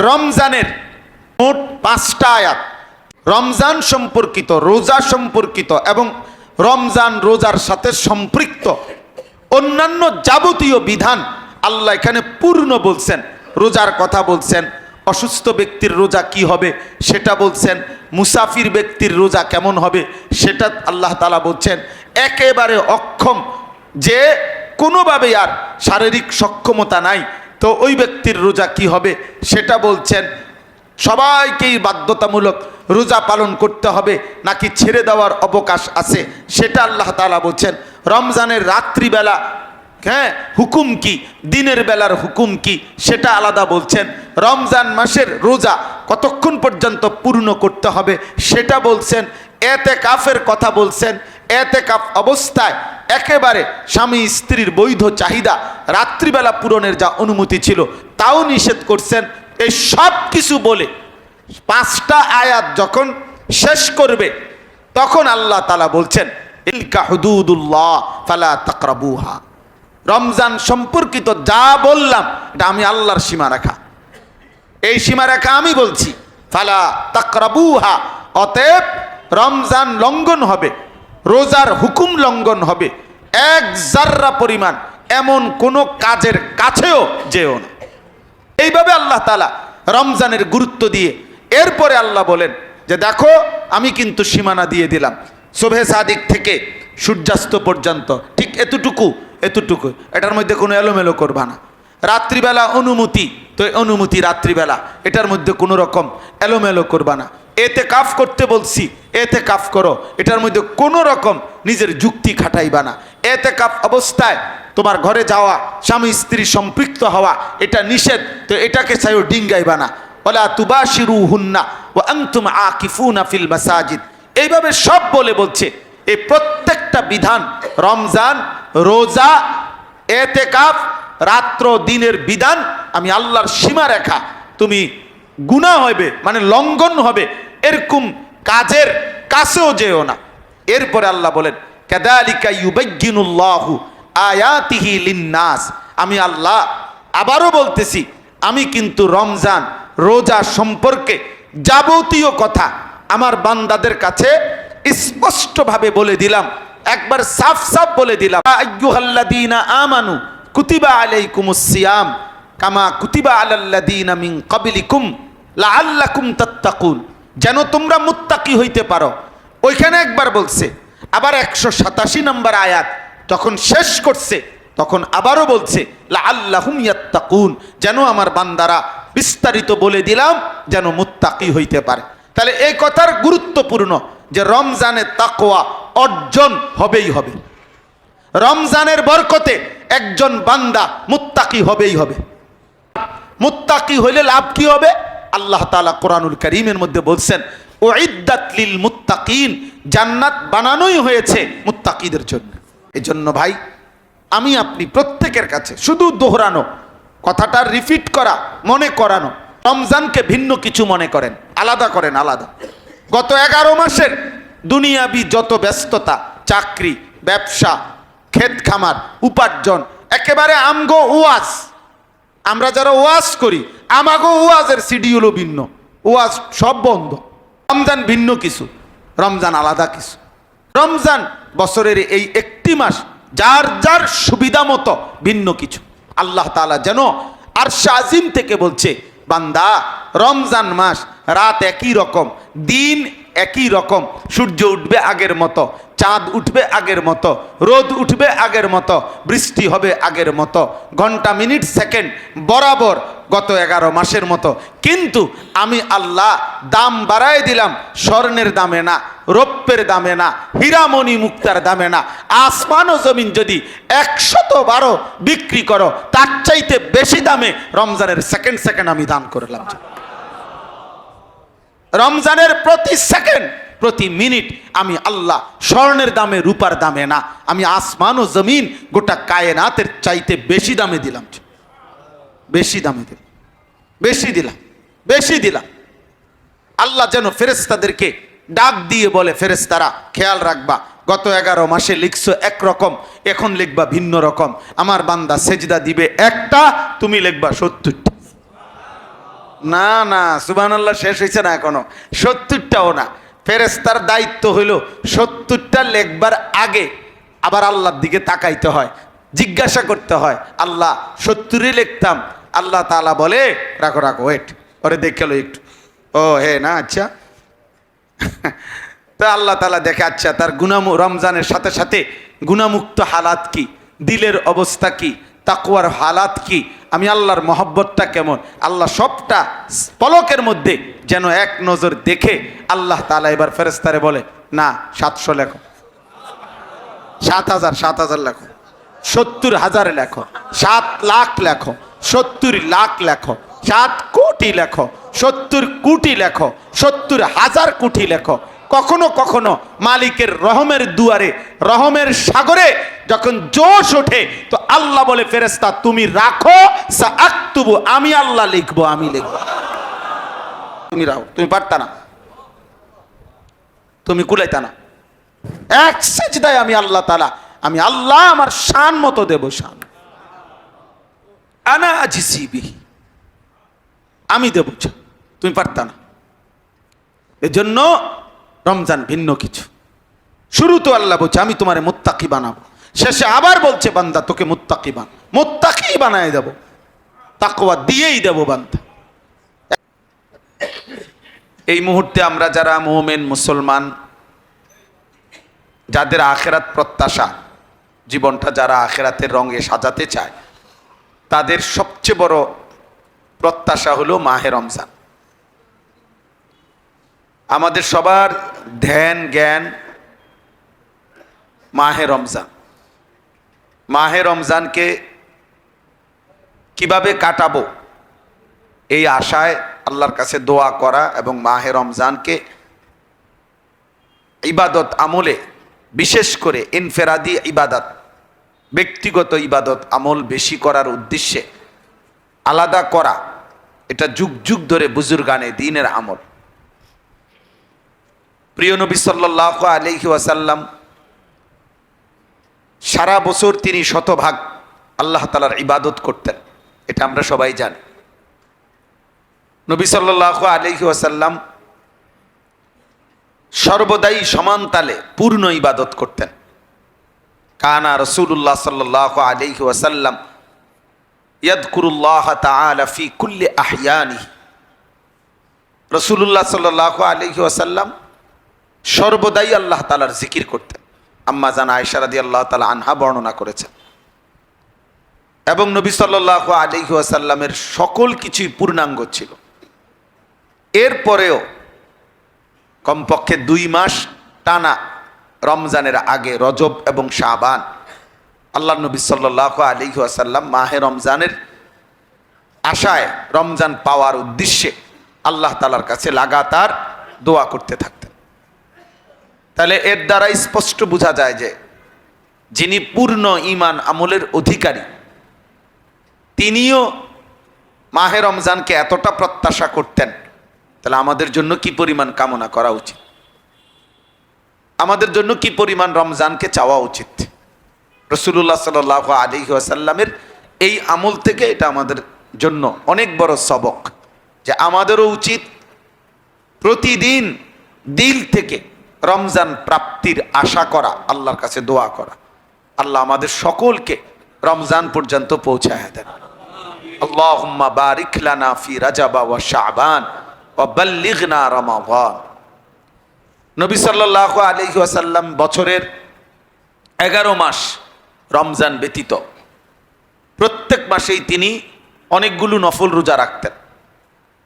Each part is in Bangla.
রমজানের মোট 5টা আয়াত রমজান সম্পর্কিত, রোজা সম্পর্কিত এবং রমজান রোজার সাথে সম্পৃক্ত অন্যান্য যাবতীয় বিধান আল্লাহ এখানে পূর্ণ বলছেন। রোজার কথা বলছেন, অসুস্থ ব্যক্তির রোজা কি হবে সেটা বলছেন, মুসাফির ব্যক্তির রোজা কেমন হবে সেটা আল্লাহ তাআলা বলছেন। একেবারে অক্ষম, যে কোনোভাবে আর শারীরিক সক্ষমতা নাই, তো ওই ব্যক্তির রোজা কি হবে সেটা বলছেন। সবাইকেই বাধ্যতামূলক রোজা পালন করতে হবে নাকি ছেড়ে দেওয়ার অবকাশ আছে সেটা আল্লাহ তাআলা বলছেন। রমজানের রাত্রিবেলা হুকুম কি, দিনের বেলার হুকুম কি সেটা আলাদা বলছেন। রমজান মাসের রোজা কতক্ষণ পর্যন্ত পূর্ণ করতে হবে সেটা বলছেন। এতেকাফের কথা বলছেন। এতেকাফ অবস্থায় একেবারে স্বামী স্ত্রীর বৈধ চাহিদা রাত্রিবেলা পূরণের যা অনুমতি ছিল তাও নিষেধ করছেন। এই সব কিছু বলে 5টা আয়াত যখন শেষ করবে তখন আল্লাহ তাআলা বলছেন ইলকা হুদুদুল্লাহ ফালা তাকরাবুহা। রমজান সম্পর্কিত যা বললাম এটা আমি আল্লাহর সীমারেখা, এই সীমারেখা আমি বলছি। ফালা তাকরাবুহা, অতএব রমজান লঙ্ঘন হবে, রোজার হুকুম লঙ্ঘন হবে, এক জাররা পরিমাণ এমন কোনো কাজের কাছেও যেও না। এইভাবে আল্লাহ তাআলা রমজানের গুরুত্ব দিয়ে এরপরে আল্লাহ বলেন যে দেখো আমি কিন্তু সীমানা দিয়ে দিলাম সুবহে সাদিক থেকে সূর্যাস্ত পর্যন্ত, ঠিক এতটুকু, এটার মধ্যে কোনো এলোমেলো করবা না। রাত্রিবেলা অনুমতি, তো অনুমতি রাত্রিবেলা, এটার মধ্যে কোনো রকম এলোমেলো করবা না। এতেকাফ করতে বলছি, এতেকাফ করো, এটার মধ্যে কোনো রকম নিজের যুক্তি খাটাইবা না। এতেকাফ অবস্থায় তোমার ঘরে যাওয়া, স্বামী স্ত্রী সম্পৃক্ত হওয়া এটা নিষেধ, তো এটাকে চাইও ডিঙ্গাইবা না। ওয়ালা তুবাশিরুহুন্না ওয়া আনতুম আকিফুনা ফিল মাসাজিদ। এইভাবে সব বলছে এই প্রত্যেকটা বিধান, রমজান, রোজা, এতেকাফ, রাত্র দিনের বিধান আমি আল্লাহর সীমারেখা, তুমি গুনাহ হবে মানে লঙ্ঘন হবে এরকম কাজের কাছেও যেও না। এরপরে আল্লাহ বলেন কাযালিকা ইউবায়্যিনুল্লাহু আয়াতিহি লিন্নাস। আমি আল্লাহ আবারও বলতেছি, আমি কিন্তু রমজান রোজা সম্পর্কে যাবতীয় কথা আমার বান্দাদের কাছে স্পষ্টভাবে বলে দিলাম, একবার সাফ সাফ বলে দিলাম। আইয়ুহাল্লাযীনা আমানু কুতিবা আলাইকুমুস সিয়াম কামা কুতিবা আলাল্লাযীনা মিন ক্বাবলিকুম লাআল্লাকুম তাত্তাকুন, যেন তোমরা মুত্তাকি হইতে পারো। ওইখানে একবার বলছে, আবার 187 নম্বর আয়াত যখন শেষ করছে তখন আবারও বলছে লাআল্লাহুম ইয়াত্তাকুন, যেন আমার বান্দারা, বিস্তারিত বলে দিলাম যেন মুত্তাকি হইতে পারে। তাহলে এই কথার গুরুত্বপূর্ণ যে রমজানে তাকওয়া অর্জন হবেই হবে, রমজানের বরকতে একজন বান্দা মুত্তাকি হবেই হবে। মুত্তাকি হইলে লাভ কি হবে? আল্লাহ তাআলা কোরআনুল কারীমের মধ্যে বলছেন উইদ্দাত লিল মুত্তাকিন, জান্নাত বানানোই হয়েছে মুত্তাকিদের জন্য। এজন্য ভাই আমি আপনি প্রত্যেকের কাছে শুধু দোহরানো কথাটা, রিপিট করা, মনে করানো, রমজানকে ভিন্ন কিছু মনে করেন, আলাদা করেন, আলাদা। গত 11 মাসের দুনিয়াবি যত ব্যস্ততা, চাকরি, ব্যবসা, ক্ষেত খামার, উপার্জন, একেবারে আমগো ওয়াজ, আমরা যারা ওয়াজ করি আমাগো ওয়াজের শিডিউলও ভিন্ন, ওয়াজ সব বন্ধ। রমজান ভিন্ন কিছু, রমজান আলাদা কিছু। রমজান বছরের এই একটি মাস, যার যার সুবিধা মতো ভিন্ন কিছু। আল্লাহ তাআলা যেন আরশে আজিম থেকে বলছে বান্দা রমজান মাস, রাত একই রকম, দিন একই রকম, সূর্য উঠবে আগের মতো, চাঁদ উঠবে আগের মতো, রোদ উঠবে আগের মতো, বৃষ্টি হবে আগের মতো, ঘন্টা মিনিট সেকেন্ড বরাবর গত 11 মাসের মতো। কিন্তু আমি আল্লাহ দাম বাড়ায় দিলাম, স্বর্ণের দামে না, রৌপ্যের দামে না, হীরামণি মুক্তার দামে না। আসমান ও জমিন যদি 112 বিক্রি করো তার চাইতে বেশি দামে রমজানের সেকেন্ড সেকেন্ড আমি দান করলাম। রমজানের প্রতি সেকেন্ড, প্রতি মিনিট আমি আল্লাহ স্বর্ণের দামে, রূপার দামে না, আমি আসমান ও জমিন গোটা কায়নাতের চাইতে বেশি দামে দিলাম। বেশি দামে দিলাম, বেশি দিলাম, বেশি দিলাম। আল্লাহ যেন ফেরেশতাদেরকে ডাক দিয়ে বলে, ফেরেশতারা খেয়াল রাখবা, গত 11 মাসে লিখছো একরকম, এখন লিখবা ভিন্ন রকম। আমার বান্দা সেজদা দিবে একটা, তুমি লিখবা 70টা। না না, সুবহানাল্লাহ শেষ হয়েছে না এখনো, 70টাও না। ফেরেশতার দায়িত্ব হইল 70টা লেখবার আগে আবার আল্লাহর দিকে তাকাইতে হয়, জিজ্ঞাসা করতে হয়, আল্লাহ 70ই লিখতাম। আল্লাহ তাআলা বলে রাখো রাখো, ওয়েট, ওরে দেখে লো একটু। ও হে না, আচ্ছা। তা আল্লাহ তাআলা দেখে, আচ্ছা তার রমজানের সাথে সাথে গুনাহমুক্ত হালাত কি, দিলের অবস্থা কি, তাকওয়ার হালাত কি, আমি আল্লাহর মহব্বতটা কেমন, আল্লাহ সবটা পলকের মধ্যে যেন এক নজর দেখে আল্লাহ তাআলা এবার ফেরেশতারে বলে, না 700 লেখো, 7,000 লেখো, 70,000 লেখো, 7 লাখ লেখো, 70 লাখ লেখো, 7 কোটি লেখো, 70 কোটি লেখো, 70,000 কোটি লেখো। কখনো কখনো মালিকের রহমের দুয়ারে, রহমের সাগরে যখন জোশ ওঠে, তো আল্লাহ বলে, ফেরেশতা তুমি রাখো, সাআকতুবু, আমি আল্লাহ লিখবো, আমি লিখবো। তুমি রাখো, তুমি পারতা না, তুমি কুলাইতা না। এক সেজদায় আমি আল্লাহ তাআলা, আমি আল্লাহ আমার শান মতো দেব, শান আনা আজিসি বিহি, আমি দেব, তুমি পারতা না। এজন্য রমজান ভিন্ন কিছু। শুরু তো আল্লাহ বলছে আমি তোমারে মুত্তাকি বানাবো, শেষে আবার বলছে বান্দা তোকে মুত্তাকি বানায় দেব, তাকওয়া দিয়েই দেব বান্দা। এই মুহূর্তে আমরা যারা মুমিন মুসলমান, যাদের আখিরাত প্রত্যাশা, জীবনটা যারা আখিরাতের রঙে সাজাতে চায়, তাদের সবচেয়ে বড় প্রত্যাশা হলো মাহে রমজান। আমাদের সবার ধ্যান জ্ঞান মাহে রমজান। মাহে রমজানকে কিভাবে কাটাবো এই আশায় আল্লাহর কাছে দোয়া করা, এবং মাহে রমজানকে ইবাদত আমলে, বিশেষ করে ইনফেরাদি ইবাদত, ব্যক্তিগত ইবাদত আমল বেশি করার উদ্দেশ্যে আলাদা করা, এটা যুগ যুগ ধরে বুজুর্গানে দ্বীনের আমল। প্রিয় নবী সাল্লাল্লাহু আলাইহি ওয়াসাল্লাম সারা বছর তিনি শতভাগ আল্লাহ তাআলার ইবাদত করতেন, এটা আমরা সবাই জানি। নবী সাল্লাল্লাহু আলাইহি ওয়াসাল্লাম সর্বদাই সমান তালে পূর্ণ ইবাদত করতেন। কানা রাসূলুল্লাহ সাল্লাল্লাহু আলাইহি ওয়াসাল্লাম ইয়াযকুরুল্লাহ তাআলা ফি কুল্লি আহইয়ানিহি। রাসূলুল্লাহ সাল্লাল্লাহু আলাইহি ওয়াসাল্লাম সর্বদাই আল্লাহ তাআলার জিকির করতেন। আম্মা জান আয়েশা রাদিয়াল্লাহু তাআলা আনহা বর্ণনা করেছেন। এবং নবী সাল্লাল্লাহু আলাইহি ওয়াসাল্লামের সকল কিছুই পূর্ণাঙ্গ ছিল। এরপরেও কমপক্ষে 2 মাস টানা রমজানের আগে, রজব এবং শাবান, আল্লাহ নবী সাল্লাল্লাহু আলাইহি ওয়াসাল্লাম মাহে রমজানের আশায়, রমজান পাওয়ার উদ্দেশ্যে আল্লাহ তাআলার কাছে লাগাতার দোয়া করতে থাকতেন। তাহলে এর দ্বারা স্পষ্ট বোঝা যায় যে যিনি পূর্ণ ঈমান আমলের অধিকারী, তিনিও মাহে রমজানকে এতটা প্রত্যাশা করতেন, তাহলে আমাদের জন্য কি পরিমাণ কামনা করা উচিত, আমাদের জন্য কি পরিমাণ রমজানকে চাওয়া উচিত। রাসূলুল্লাহ সাল্লাল্লাহু আলাইহি ওয়াসাল্লামের এই আমল থেকে এটা আমাদের জন্য অনেক বড় সবক, যে আমাদেরও উচিত প্রতিদিন দিল থেকে রমজান প্রাপ্তির আশা করা, আল্লাহর কাছে দোয়া করা, আল্লাহ আমাদের সকলকে রমজান পর্যন্ত পৌঁছায় দেন। আল্লাহুম্মা বারিক লানা ফি রাজাব ওয়া শাবান ওয়া বাল্লিগনা রমাদান। নবী সাল্লাল্লাহু আলাইহি ওয়াসাল্লাম বছরের 11 মাস রমজান ব্যতীত প্রত্যেক মাসেই তিনি অনেকগুলো নফল রোজা রাখতেন।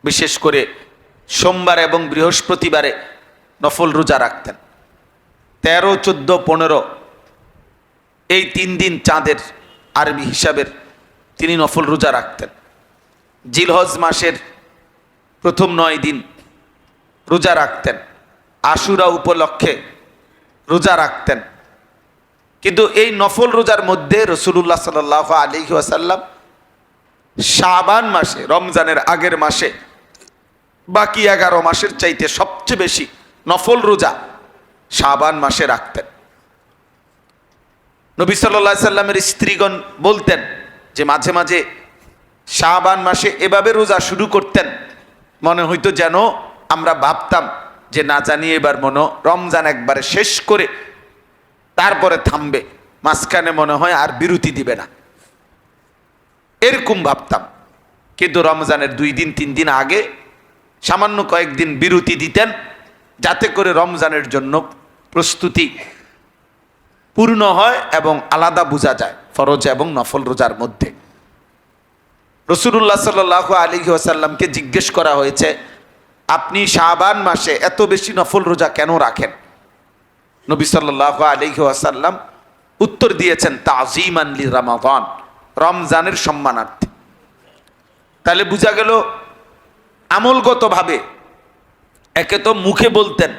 বিশেষ করে সোমবার এবং বৃহস্পতিবারে নফল রোজা রাখতেন। 13, 14, 15 এই 3 দিন চাঁদের আরবি হিসাবের তিনি নফল রোজা রাখতেন। জিলহজ মাসের প্রথম 9 দিন রোজা রাখতেন। আশুরা উপলক্ষে রোজা রাখতেন। কিন্তু এই নফল রোজার মধ্যে রাসূলুল্লাহ সাল্লাল্লাহু আলাইহি ওয়াসাল্লাম শাবান মাসে, রমজানের আগের মাসে, বাকি 11 মাসের চাইতে সবচেয়ে বেশি নফল রোজা শাবান মাসে রাখতেন। নবী সাল্লাল্লাহু আলাইহি সাল্লামের স্ত্রীগণ বলতেন যে মাঝে মাঝে শাবান মাসে এভাবে রোজা শুরু করতেন মনে হইতো যেন আমরা ভাবতাম যে না জানি এবার রমজান একবারে শেষ করে তারপরে থামবে, মাঝখানে মনে হয় আর বিরতি দিবে না, এরকম ভাবতাম। কিন্তু রমজানের 2 দিন 3 দিন আগে সামান্য কয়েকদিন বিরতি দিতেন, যাতে করে রমজানের জন্য প্রস্তুতি পূর্ণ হয় এবং আলাদা বোঝা যায় ফরজ এবং নফল রোজার মধ্যে। রাসূলুল্লাহ সাল্লাল্লাহু আলাইহি ওয়াসাল্লামকে জিজ্ঞেস করা হয়েছে, আপনি শাবান মাসে এত বেশি নফল রোজা কেন রাখেন? নবী সাল্লাল্লাহু আলাইহি ওয়াসাল্লাম উত্তর দিয়েছেন, তাযীমান লিরমাদান, রমজানের সম্মানার্থে। তাহলে বোঝা গেল আমলগতভাবে একে তো মুখে বলতেন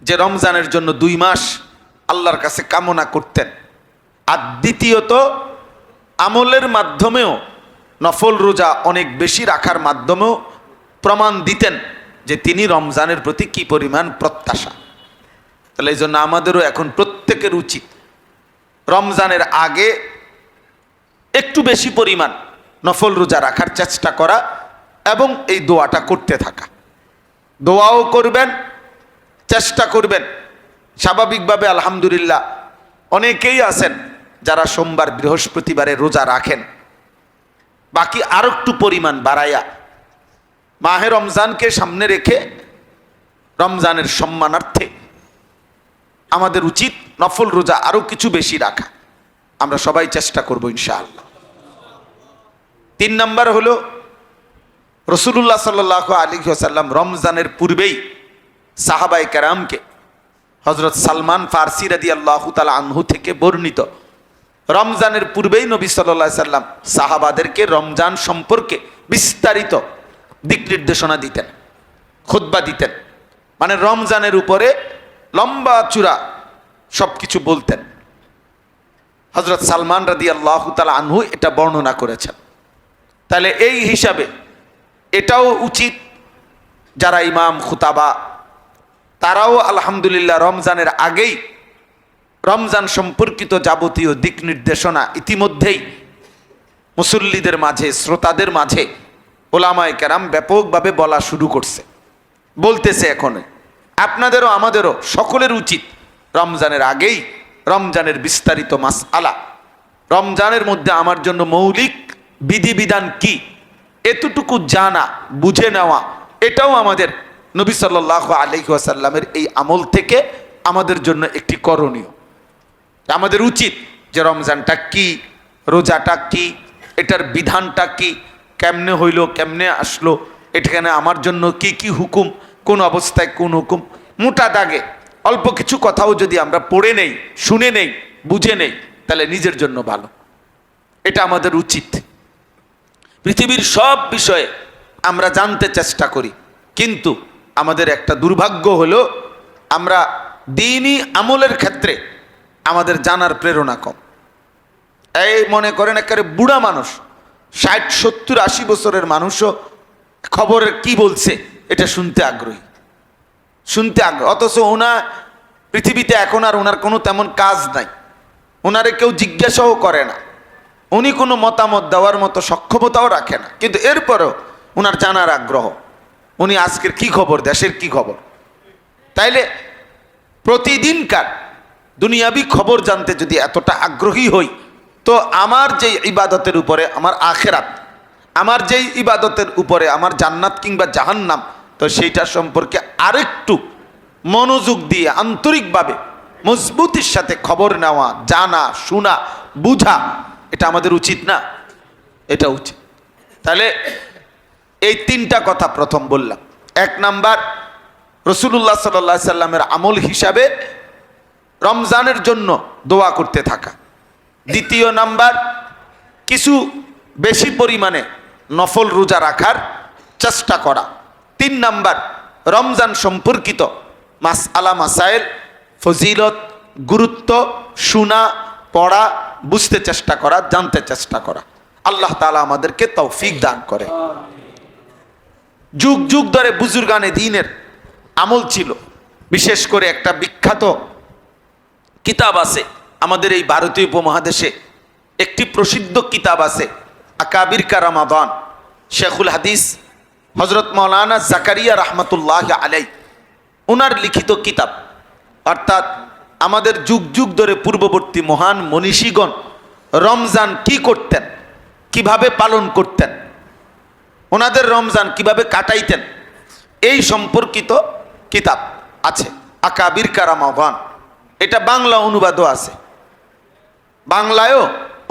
যে রমজানের জন্য 2 মাস আল্লাহর কাছে কামনা করতেন, আর দ্বিতীয়ত আমলের মাধ্যমেও নফল রোজা অনেক বেশি রাখার মাধ্যমেও প্রমাণ দিতেন যে তিনি রমজানের প্রতি কি পরিমাণ প্রত্যাশা। তাহলে এই জন্য আমাদেরও এখন প্রত্যেকের উচিত রমজানের আগে একটু বেশি পরিমাণ নফল রোজা রাখার চেষ্টা করা এবং এই দোয়াটা করতে থাকা। দোয়াও করবেন, চেষ্টা করবেন। স্বাভাবিকভাবে আলহামদুলিল্লাহ অনেকেই আছেন যারা সোমবার বৃহস্পতিবারে রোজা রাখেন, বাকি আরো একটু পরিমাণ বাড়াইয়া মাহে রমজানকে সামনে রেখে রমজানের সম্মানার্থে আমাদের উচিত নফল রোজা আরো কিছু বেশি রাখা। আমরা সবাই চেষ্টা করব ইনশাআল্লাহ। 3 নাম্বার হলো রাসূলুল্লাহ সাল্লাল্লাহু আলাইহি ওয়াসাল্লাম রমজানের পূর্বেই সাহাবায়ে কেরামকে, হযরত সালমান ফারসি রাদিয়াল্লাহু তাআলা আনহু থেকে বর্ণিত, রমজানের পূর্বেই নবী সাল্লাল্লাহু আলাইহি সাল্লাম সাহাবাদেরকে রমজান সম্পর্কে বিস্তারিত দিক নির্দেশনা দিতেন, খুতবা দিতেন। মানে রমজানের উপরে লম্বা চূড়া সবকিছু বলতেন। হযরত সালমান রাদিয়াল্লাহু তাআলা আনহু এটা বর্ণনা করেছেন। তাহলে এই হিসাবে এটাও উচিত যারা ইমাম খুতাবা তারাও আলহামদুলিল্লাহ রমজানের আগেই রমজান সম্পর্কিত যাবতীয় দিক নির্দেশনা ইতিমধ্যেই মুসল্লিদের মাঝে, শ্রোতাদের মাঝে ওলামায়ে কেরাম ব্যাপকভাবে বলা শুরু করছে, বলতেছে। এখনই আপনাদেরও আমাদেরও সকলের উচিত রমজানের আগেই রমজানের বিস্তারিত মাসআলা, রমজানের মধ্যে আমার জন্য মৌলিক বিধিবিধান কি, এতটুকু জানা, বুঝে নেওয়া, এটাও আমাদের নবী সাল্লাল্লাহু আলাইহি ওয়াসাল্লামের এই আমল থেকে আমাদের জন্য একটি করণীয়। আমাদের উচিত যে রমজানটা কি, রোজাটা কি, এটার বিধানটা কি, কেমনে হইল, কেমনে আসলো, এখানে আমার জন্য কি কি হুকুম, কোন অবস্থায় কোন হুকুম, মোটা দাগে অল্প কিছু কথাও যদি আমরা পড়ে নেই, শুনে নেই, বুঝে নেই, তাহলে নিজের জন্য ভালো। এটা আমাদের উচিত। পৃথিবীর সব বিষয়ে আমরা জানতে চেষ্টা করি, কিন্তু আমাদের একটা দুর্ভাগ্য হলো আমরা দ্বীনি আমলের ক্ষেত্রে আমাদের জানার প্রেরণা কম। এই মনে করেন একেবারে বুড়া মানুষ, 60, 70, 80 বছরের মানুষও খবরের কি বলছে এটা শুনতে আগ্রহী, অথচ ওনার পৃথিবীতে এখন আর ওনার কোনো তেমন কাজ নাই, ওনারে কেউ জিজ্ঞাসাও করে না, উনি কোনো মতামত দেওয়ার মতো সক্ষমতাও রাখে না, কিন্তু এরপরেও ওনার জানার আগ্রহ, উনি আজকের কি খবর, দেশের কি খবর। তাইলে প্রতিদিনকার দুনিয়াবি খবর জানতে যদি এতটা আগ্রহী হই, তো আমার যেই ইবাদতের উপরে আমার আখেরাত, আমার যেই ইবাদতের উপরে আমার জান্নাত কিংবা জাহান্নাম, তো সেইটা সম্পর্কে আরেকটু মনোযোগ দিয়ে আন্তরিকভাবে মজবুতির সাথে খবর নেওয়া, জানা, শোনা, বুঝা, এটা আমাদের উচিত না? এটা উচিত। তাহলে এই 3টা কথা প্রথম বললাম। 1 নাম্বার রাসূলুল্লাহ সাল্লাল্লাহু আলাইহি সাল্লামের আমল হিসাবে রমজানের জন্য দোয়া করতে থাকা। 2 নাম্বার কিছু বেশি পরিমাণে নফল রোজা রাখার চেষ্টা করা। 3 নাম্বার রমজান সম্পর্কিত মাসআলা, মাসাইল, ফজিলত, গুরুত্ব শোনা, পড়া, বুঝতে চেষ্টা করা, জানতে চেষ্টা করা। আল্লাহ তাআলা আমাদেরকে তৌফিক দান করে। যুগ যুগ ধরে বুজুর্গানে দ্বীনের আমল ছিল। বিশেষ করে একটা বিখ্যাত কিতাব আছে আমাদের এই ভারতীয় উপমহাদেশে, একটি প্রসিদ্ধ কিতাব আছে আকাবির কা রমাদান, শেখুল হাদিস হযরত মাওলানা জাকারিয়া রহমতুল্লাহ আলাই ওনার লিখিত কিতাব, অর্থাৎ আমাদের যুগ যুগ ধরে পূর্ববর্তী মহান মনীষীগণ রমজান কি করতেন, কিভাবে পালন করতেন, ওনাদের রমজান কিভাবে কাটাইতেন, এই সম্পর্কিত কিতাব আছে আকাবির কারামাওয়ান। এটা বাংলা অনুবাদও আছে, বাংলায়ও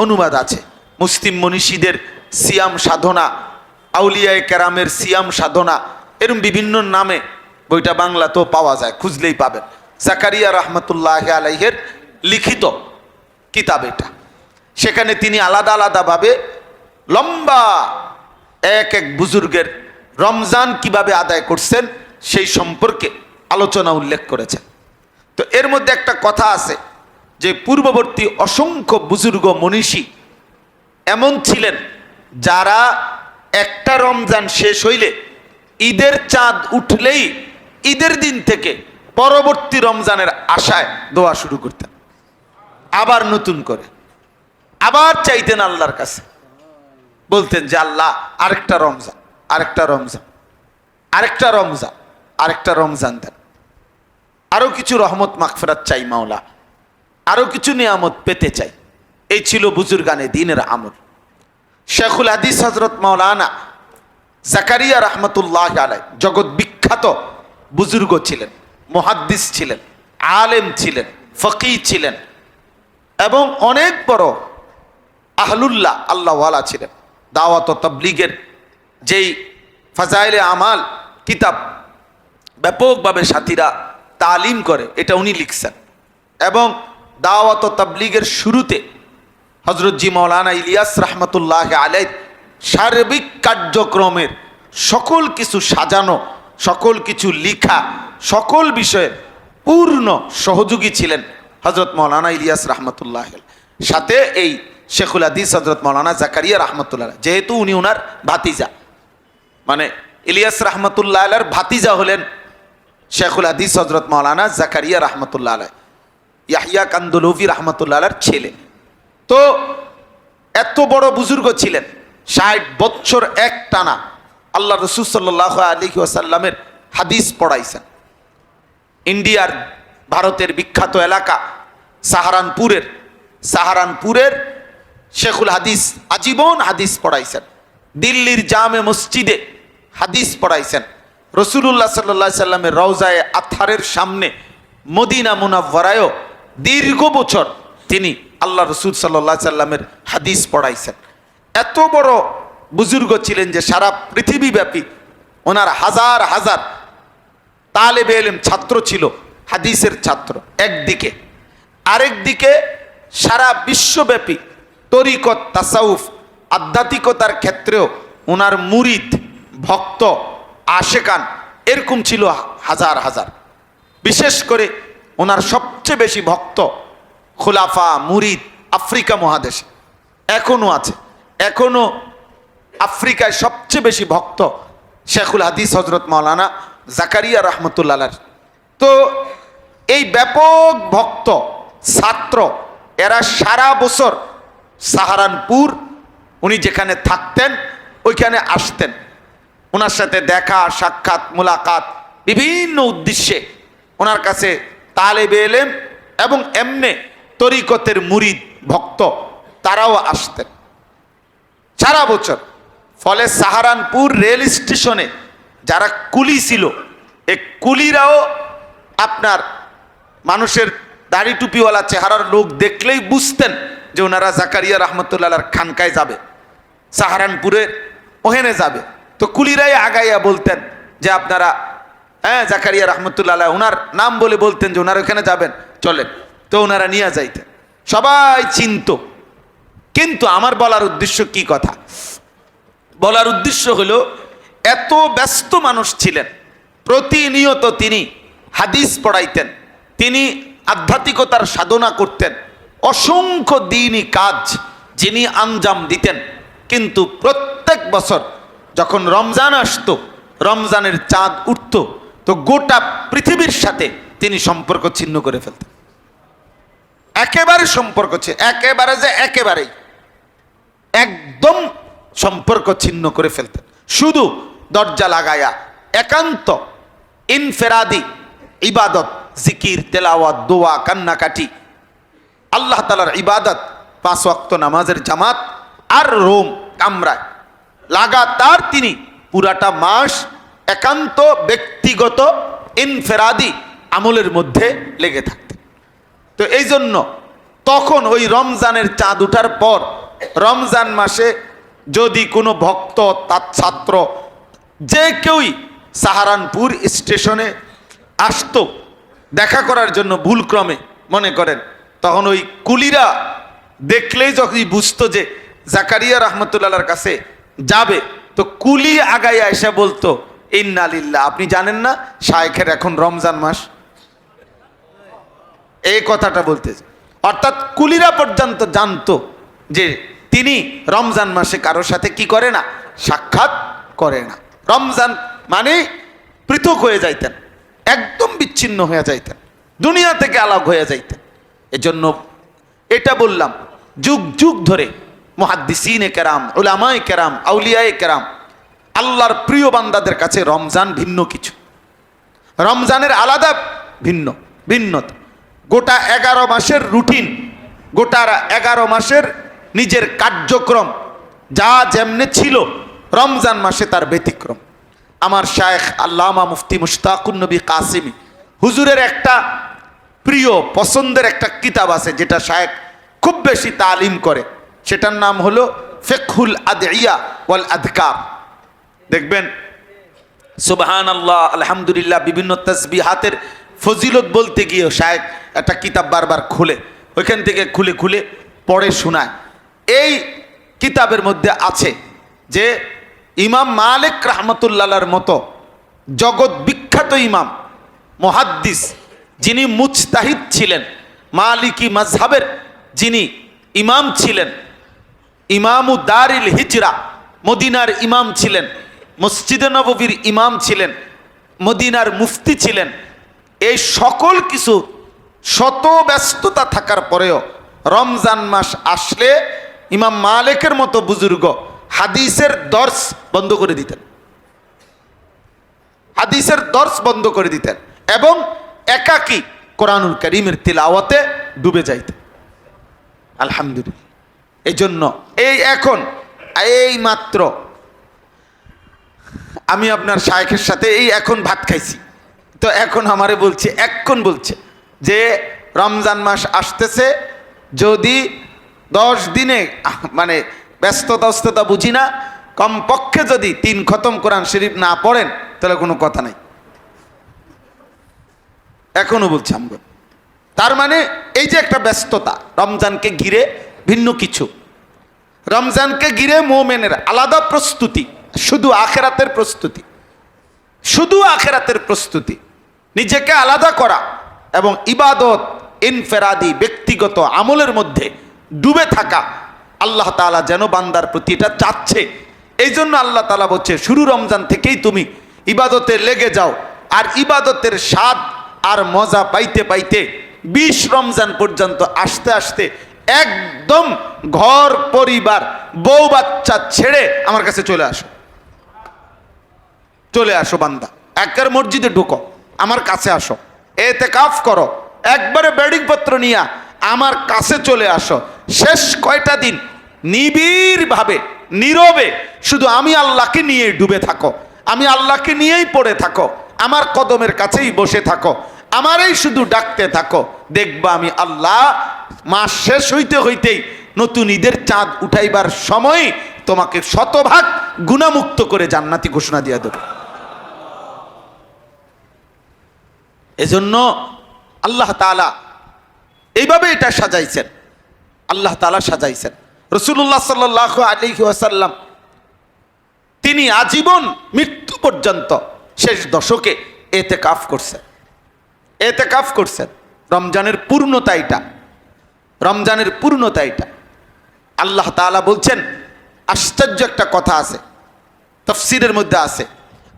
অনুবাদ আছে। মুসলিম মনীষীদের সিয়াম সাধনা, আউলিয়ায়ে কেরামের সিয়াম সাধনা, এরকম বিভিন্ন নামে বইটা বাংলাতেও পাওয়া যায়, খুঁজলেই পাবেন। জাকারিয়া রহমতুল্লাহ আলাইহের লিখিত কিতাব এটা। সেখানে তিনি আলাদা আলাদাভাবে লম্বা এক এক বুজুর্গের রমজান কিভাবে আদায় করছেন সেই সম্পর্কে আলোচনা উল্লেখ করেছেন। তো এর মধ্যে একটা কথা আছে যে পূর্ববর্তী অসংখ্য বুজুর্গ মনীষী এমন ছিলেন যারা একটা রমজান শেষ হইলে ঈদের চাঁদ উঠলেই ঈদের দিন থেকে পরবর্তী রমজানের আশায় দোয়া শুরু করতেন, আবার নতুন করে আবার চাইতেন আল্লাহর কাছে, বলতেন যে আল্লাহ আরেকটা রমজান, আরেকটা রমজান, আরেকটা রমজান, আরেকটা রমজান দেন, আরো কিছু রহমত মাগফিরাত চাই মাওলা, আরো কিছু নিয়ামত পেতে চাই। এই ছিল বুজুর্গানে দ্বীনের আমল। শেখুল হাদিস হযরত মাওলানা জাকারিয়া রহমতুল্লাহ আলাই জগৎ বিখ্যাত বুজুর্গ ছিলেন, মুহাদ্দিস ছিলেন, আলেম ছিলেন, ফকিহ ছিলেন এবং অনেক বড় আহলুল্লাহ আল্লাহওয়ালা ছিলেন। দাওয়াত ও তাবলীগের যেই ফাজাইলে আমাল কিতাব ব্যাপকভাবে সাথীরা তালিম করে, এটা উনি লিখছেন। এবং দাওয়াত ও তাবলীগের শুরুতে হযরত জি মাওলানা ইলিয়াস রহমতুল্লাহ আলাই সার্বিক কার্যক্রমের সকল কিছু সাজানো, সকল কিছু লিখা, সকল বিষয়ের পূর্ণ সহযোগী ছিলেন হযরত মাওলানা ইলিয়াস রহমতুল্লাহ। সাথে এই শেখুল হাদিস হযরত মাওলানা জাকারিয়া রহমতুল্লাহ, যেহেতু উনি ওনার ভাতিজা, মানে ইলিয়াস রহমতুল্লাহ আলাইহির ভাতিজা হলেন শেখুল হাদিস হযরত মাওলানা জাকারিয়া রহমতুল্লাহ আলাইহি, ইয়াহইয়া কান্দলুভি রহমতুল্লাহ আলাইহির ছেলে। তো এত বড় বুজুর্গ ছিলেন, 60 বছর এক টানা আল্লাহ রসুল সাল্লাল্লাহু আলাইহি ওয়াসাল্লামের হাদিস পড়াইছেন। ইন্ডিয়ার ভারতের বিখ্যাত এলাকা সাহারানপুরের শেখুল হাদিস আজীবন হাদিস পড়াইছেন। দিল্লির জামে মসজিদে হাদিস পড়াইছেন। রসুলুল্লাহ সাল্লাল্লাহু আলাইহি সাল্লামের রওজায়ে আতহারের সামনে মদিনা মুনাওয়ারায়ও দীর্ঘ বছর তিনি আল্লাহ রসুল সাল্লাল্লাহু আলাইহি সাল্লামের হাদিস পড়াইছেন। এত বড় বুজুর্গ ছিলেন যে সারা পৃথিবীব্যাপী ওনার হাজার হাজার তালেবে ইলম ছাত্র ছিল, হাদিসের ছাত্র একদিকে, আরেকদিকে সারা বিশ্বব্যাপী তরিকত, তাসাউফ, আধ্যাত্মিকতার ক্ষেত্রেও ওনার মুরিদ, ভক্ত, আশেকান এরকম ছিল হাজার হাজার। বিশেষ করে ওনার সবচেয়ে বেশি ভক্ত, খুলাফা, মুরিদ আফ্রিকা মহাদেশে এখনো আছে। এখনো আফ্রিকায় সবচেয়ে বেশি ভক্ত শেখুল হাদিস হযরত মাওলানা জাকারিয়া রহমতুল্লাহ আলাইহি। তো এই ব্যাপক ভক্ত ছাত্র এরা সারা বছর সাহারানপুর উনি যেখানে থাকতেন ওইখানে আসতেন, ওনার সাথে দেখা সাক্ষাৎ মুলাকাত বিভিন্ন উদ্দেশ্যে ওনার কাছে তালেবে ইলম এবং এমনে তরিকতের মুরিদ ভক্ত তারাও আসতেন সারা বছর। ফলে সাহারানপুর রেল স্টেশনে যারা কুলি ছিল, এই কুলিরাও আপনার মানুষের দাড়ি টুপিওয়ালা চেহারার লোক দেখলেই বুঝতেন যে ওনারা জাকারিয়া রহমতুল্লাহর খানকায় যাবে, সাহারানপুরের ওখানে যাবে। তো কুলিরাই আগাইয়া বলতেন যে আপনারা জাকারিয়া রহমতুল্লাহ ওনার নাম বলে বলতেন যে ওনার ওখানে যাবেন, চলেন। তো ওনারা নিয়ে যাইতেন, সবাই চিনত। কিন্তু আমার বলার উদ্দেশ্য কি কথা, বলার উদ্দেশ্য হলো এত ব্যস্ত মানুষ ছিলেন, প্রতিনিয়ত তিনি হাদিস পড়াইতেন, তিনি আধ্যাত্মিকতার সাধনা করতেন, অসংখ্য দ্বীনি কাজ যিনি আঞ্জাম দিতেন। কিন্তু প্রত্যেক বছর যখন রমজান আসতো, রমজানের চাঁদ উঠত, তো গোটা পৃথিবীর সাথে তিনি সম্পর্ক ছিন্ন করে ফেলতেন। একেবারে সম্পর্ক একেবারেই একদম সম্পর্ক ছিন্ন করে ফেলতেন। শুধু দরজা লাগায়া একান্ত ইনফেরাদি ইবাদত, জিকির, তেলাওয়াত, দোয়া, কান্নাকাটি, আল্লাহ তাআলার ইবাদত, 5 ওয়াক্ত নামাজের জামাত আর রোম কামরায় লাগাতার তিনি পুরাটা মাস একান্ত ব্যক্তিগত ইনফেরাদি আমলের মধ্যে লেগে থাকতেন। তো এই জন্য তখন ওই রমজানের চাঁদ উঠার পর রমজান মাসে যদি কোনো ভক্ত, তার ছাত্র, যে কেউই সাহারানপুর স্টেশনে আসতো দেখা করার জন্য ভুলক্রমে মনে করেন, তখন ওই কুলিরা দেখলেই যখন বুঝতো যে জাকারিয়া রহমতুল্লাহর কাছে যাবে, তো কুলি আগাইয়া এসে বলতো, ইন্না লিল্লাহ, আপনি জানেন না শায়েখের এখন রমজান মাস? এই কথাটা বলতেছে। অর্থাৎ কুলিরা পর্যন্ত জানতো যে তিনি রমজান মাসে কারোর সাথে কি করে না, সাক্ষাৎ করে না। রমজান মানে পৃথক হয়ে যাইতেন, একদম বিচ্ছিন্ন হয়ে যাইতেন, দুনিয়া থেকে আলাদা হয়ে যাইতেন। এজন্য এটা বললাম, যুগ যুগ ধরে মুহাদ্দিসিনে কেরাম, উলামায়ে কেরাম, আউলিয়ায়ে কেরাম, আল্লাহর প্রিয় বান্দাদের কাছে রমজান ভিন্ন কিছু, রমজানের আলাদা ভিন্নতা। গোটা 11 মাসের রুটিন, গোটা 11 মাসের নিজের কার্যক্রম যা যেমনে ছিল, রমজান মাসে তার ব্যতিক্রম। আমার শায়েখ আল্লামা মুফতি মুশতাকুন নবী কাসিমি হুজুরের একটা প্রিয় পছন্দের একটা কিতাব আছে, যেটা শায়েখ খুব বেশি তালিম করে, সেটার নাম হলো ফিকহুল আদইয়া ওয়াল আযকার। দেখবেন সুবহানাল্লাহ, আলহামদুলিল্লাহ, বিভিন্ন তাসবিহাতের ফজিলত বলতে গিয়ে শায়েখ একটা কিতাব বারবার খুলে, ওইখান থেকে খুলে খুলে পড়ে শোনায়। এই কিতাবের মধ্যে আছে যে ইমাম মালিক রাহমাতুল্লাহর মতো জগৎ বিখ্যাত ইমাম মুহাদ্দিস, যিনি মুজতাহিদ ছিলেন, মালিকি মাযহাবের যিনি ইমাম ছিলেন, ইমামু দারিল হিজরা, মদিনার ইমাম ছিলেন, মসজিদে নববীর ইমাম ছিলেন, মদিনার মুফতি ছিলেন, এই সকল কিছু শত ব্যস্ততা থাকার পরেও রমজান মাস আসলে ইমাম মালিকের মতো বুজুর্গ হাদিসের দর্স বন্ধ করে দিতেন, হাদিসের দর্স বন্ধ করে দিতেন এবং একাকী কোরআনুল কারীমের তিলাওয়াতে ডুবে যাইতেন। আলহামদুলিল্লাহ। এই জন্য এই মাত্র আমি আপনার শায়েখের সাথে এখন ভাত খাইছি, তো এখন আমারে বলছে, বলছে যে রমজান মাস আসতেছে, যদি 10 দিনে মানে ব্যস্ততা বুঝি না, কমপক্ষে যদি 3 খতম কোরআন শরীফ না পড়েন তাহলে কোনো কথা নাই। এখনো বলছে আমগো। তার মানে এই যে একটা ব্যস্ততা, রমজানকে ঘিরে ভিন্ন কিছু, রমজানকে ঘিরে মুমিনের আলাদা প্রস্তুতি, শুধু আখেরাতের প্রস্তুতি, শুধু আখেরাতের প্রস্তুতি, নিজেকে আলাদা করা এবং ইবাদত, ইনফেরাদি ব্যক্তিগত আমলের মধ্যে ডুবে থাকা। আল্লাহ তাআলা যেন বান্দার প্রতি এটা চাচ্ছে। এই জন্য আল্লাহ তাআলা বলছে, শুরু রমজান থেকেই তুমি ইবাদতে লেগে যাও, আর ইবাদতের স্বাদ আর মজা পাইতে পাইতে 20 রমজান পর্যন্ত আসতে আসতে একদম ঘর পরিবার বউ বাচ্চা ছেড়ে আমার কাছে চলে আসো বান্দা, একবার মসজিদে ঢুকো, আমার কাছে আসো, এতেকাফ করো, একবারে বেডিং পত্র নিয়ে আমার কাছে চলে আসো। শেষ কয়টা দিন নিবিড়ভাবে নীরবে শুধু আমি আল্লাহকে নিয়ে ডুবে থাকো, আমি আল্লাহকে নিয়েই পড়ে থাকো, আমার কদমের কাছেই বসে থাকো, আমারই শুধু ডাকতে থাকো। দেখবা আমি আল্লাহ মাস শেষ হইতেই নতুন ঈদের চাঁদ উঠাইবার সময় তোমাকে শতভাগ গুনাহমুক্ত করে জান্নাতি ঘোষণা দিয়ে দেব। এজন্য আল্লাহ তাআলা এইভাবে এটা সাজাইছেন, আল্লাহ তাআলা সাজাইছেন। রাসূলুল্লাহ সাল্লাল্লাহু আলাইহি ওয়াসাল্লাম তিনি আজীবন মৃত্যু পর্যন্ত শেষ দশকে এতেকাফ করছেন। রমজানের পূর্ণতা এটা, আল্লাহ তাআলা বলছেন, আশ্চর্য একটা কথা আছে, তাফসীরের মধ্যে আছে,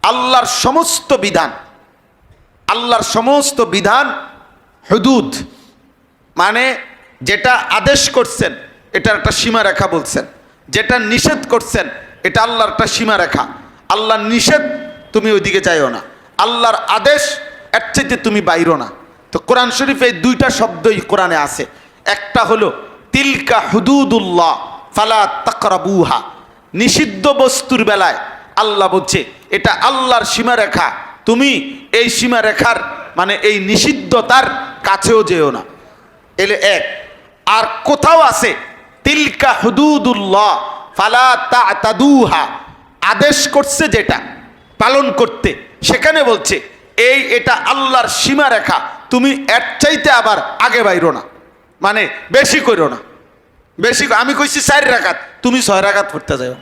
আল্লাহর সমস্ত বিধান হুদুদ, মানে যেটা আদেশ করছেন এটার একটা সীমারেখা বলছেন, যেটা নিষেধ করছেন এটা আল্লাহর একটা সীমারেখা। আল্লাহর নিষেধ তুমি ওইদিকে যাইও না, আল্লাহর আদেশ এর চাইতে তুমি বাইরো না। তো কোরআন শরীফে এই দুইটা শব্দই কোরআনে আছে। একটা হলো তিলকা হুদুদুল্লাহ ফালা তাকরাবুহা, নিষিদ্ধ বস্তুর বেলায় আল্লাহ বলছে এটা আল্লাহর সীমারেখা, তুমি এই সীমারেখার মানে এই নিষিদ্ধতার কাছেও যেও না। এলে এক। আর কোথাও আছে তিলকা হুদুদুল্লাহ ফালা তা'তাদুহা, আদেশ করছে যেটা পালন করতে, সেখানে বলছে এটা আল্লাহর সীমারেখা, তুমি এর চাইতে আবার আগে বাইরো না, মানে বেশি করো না। বেশি আমি কইছি 4 রাকাত, তুমি 6 রাকাত পড়তে যাও।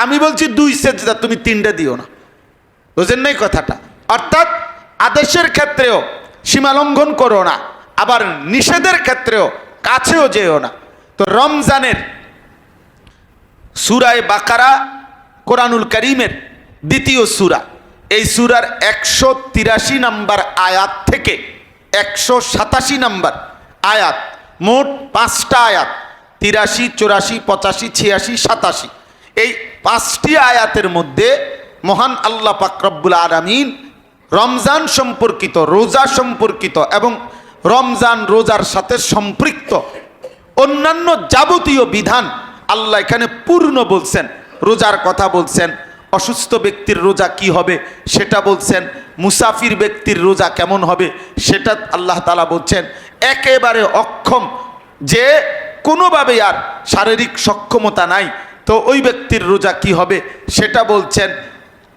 আমি বলছি 2 সেজদা, তুমি 3টা দিও না। বুঝেন নাই কথাটা? অর্থাৎ আদেশের ক্ষেত্রেও সীমা লঙ্ঘন করো না, আবার নিষেধের ক্ষেত্রেও কাছেও যেও না। তো রমজানের সূরা বাকারা কোরআনুল কারীমের দ্বিতীয় সূরা, এই সূরার 183 নম্বর আয়াত থেকে 187 নম্বর আয়াত, মোট 5টা আয়াত, 83, 84, 85, 86, 87, এই 5টি আয়াতের মধ্যে মহান আল্লাহ পাক রব্বুল আলামিন রমজান সম্পর্কিত, রোজা সম্পর্কিত এবং রমজান রোজার সাথে সম্পৃক্ত অন্যান্য যাবতীয় বিধান আল্লাহ এখানে পূর্ণ বলছেন। রোজার কথা বলছেন, অসুস্থ ব্যক্তির রোজা কি হবে সেটা বলছেন, মুসাফির ব্যক্তির রোজা কেমন হবে সেটা আল্লাহ তাআলা বলছেন, একেবারে অক্ষম যে কোনোভাবে আর শারীরিক সক্ষমতা নাই তো ওই ব্যক্তির রোজা কি হবে সেটা বলছেন,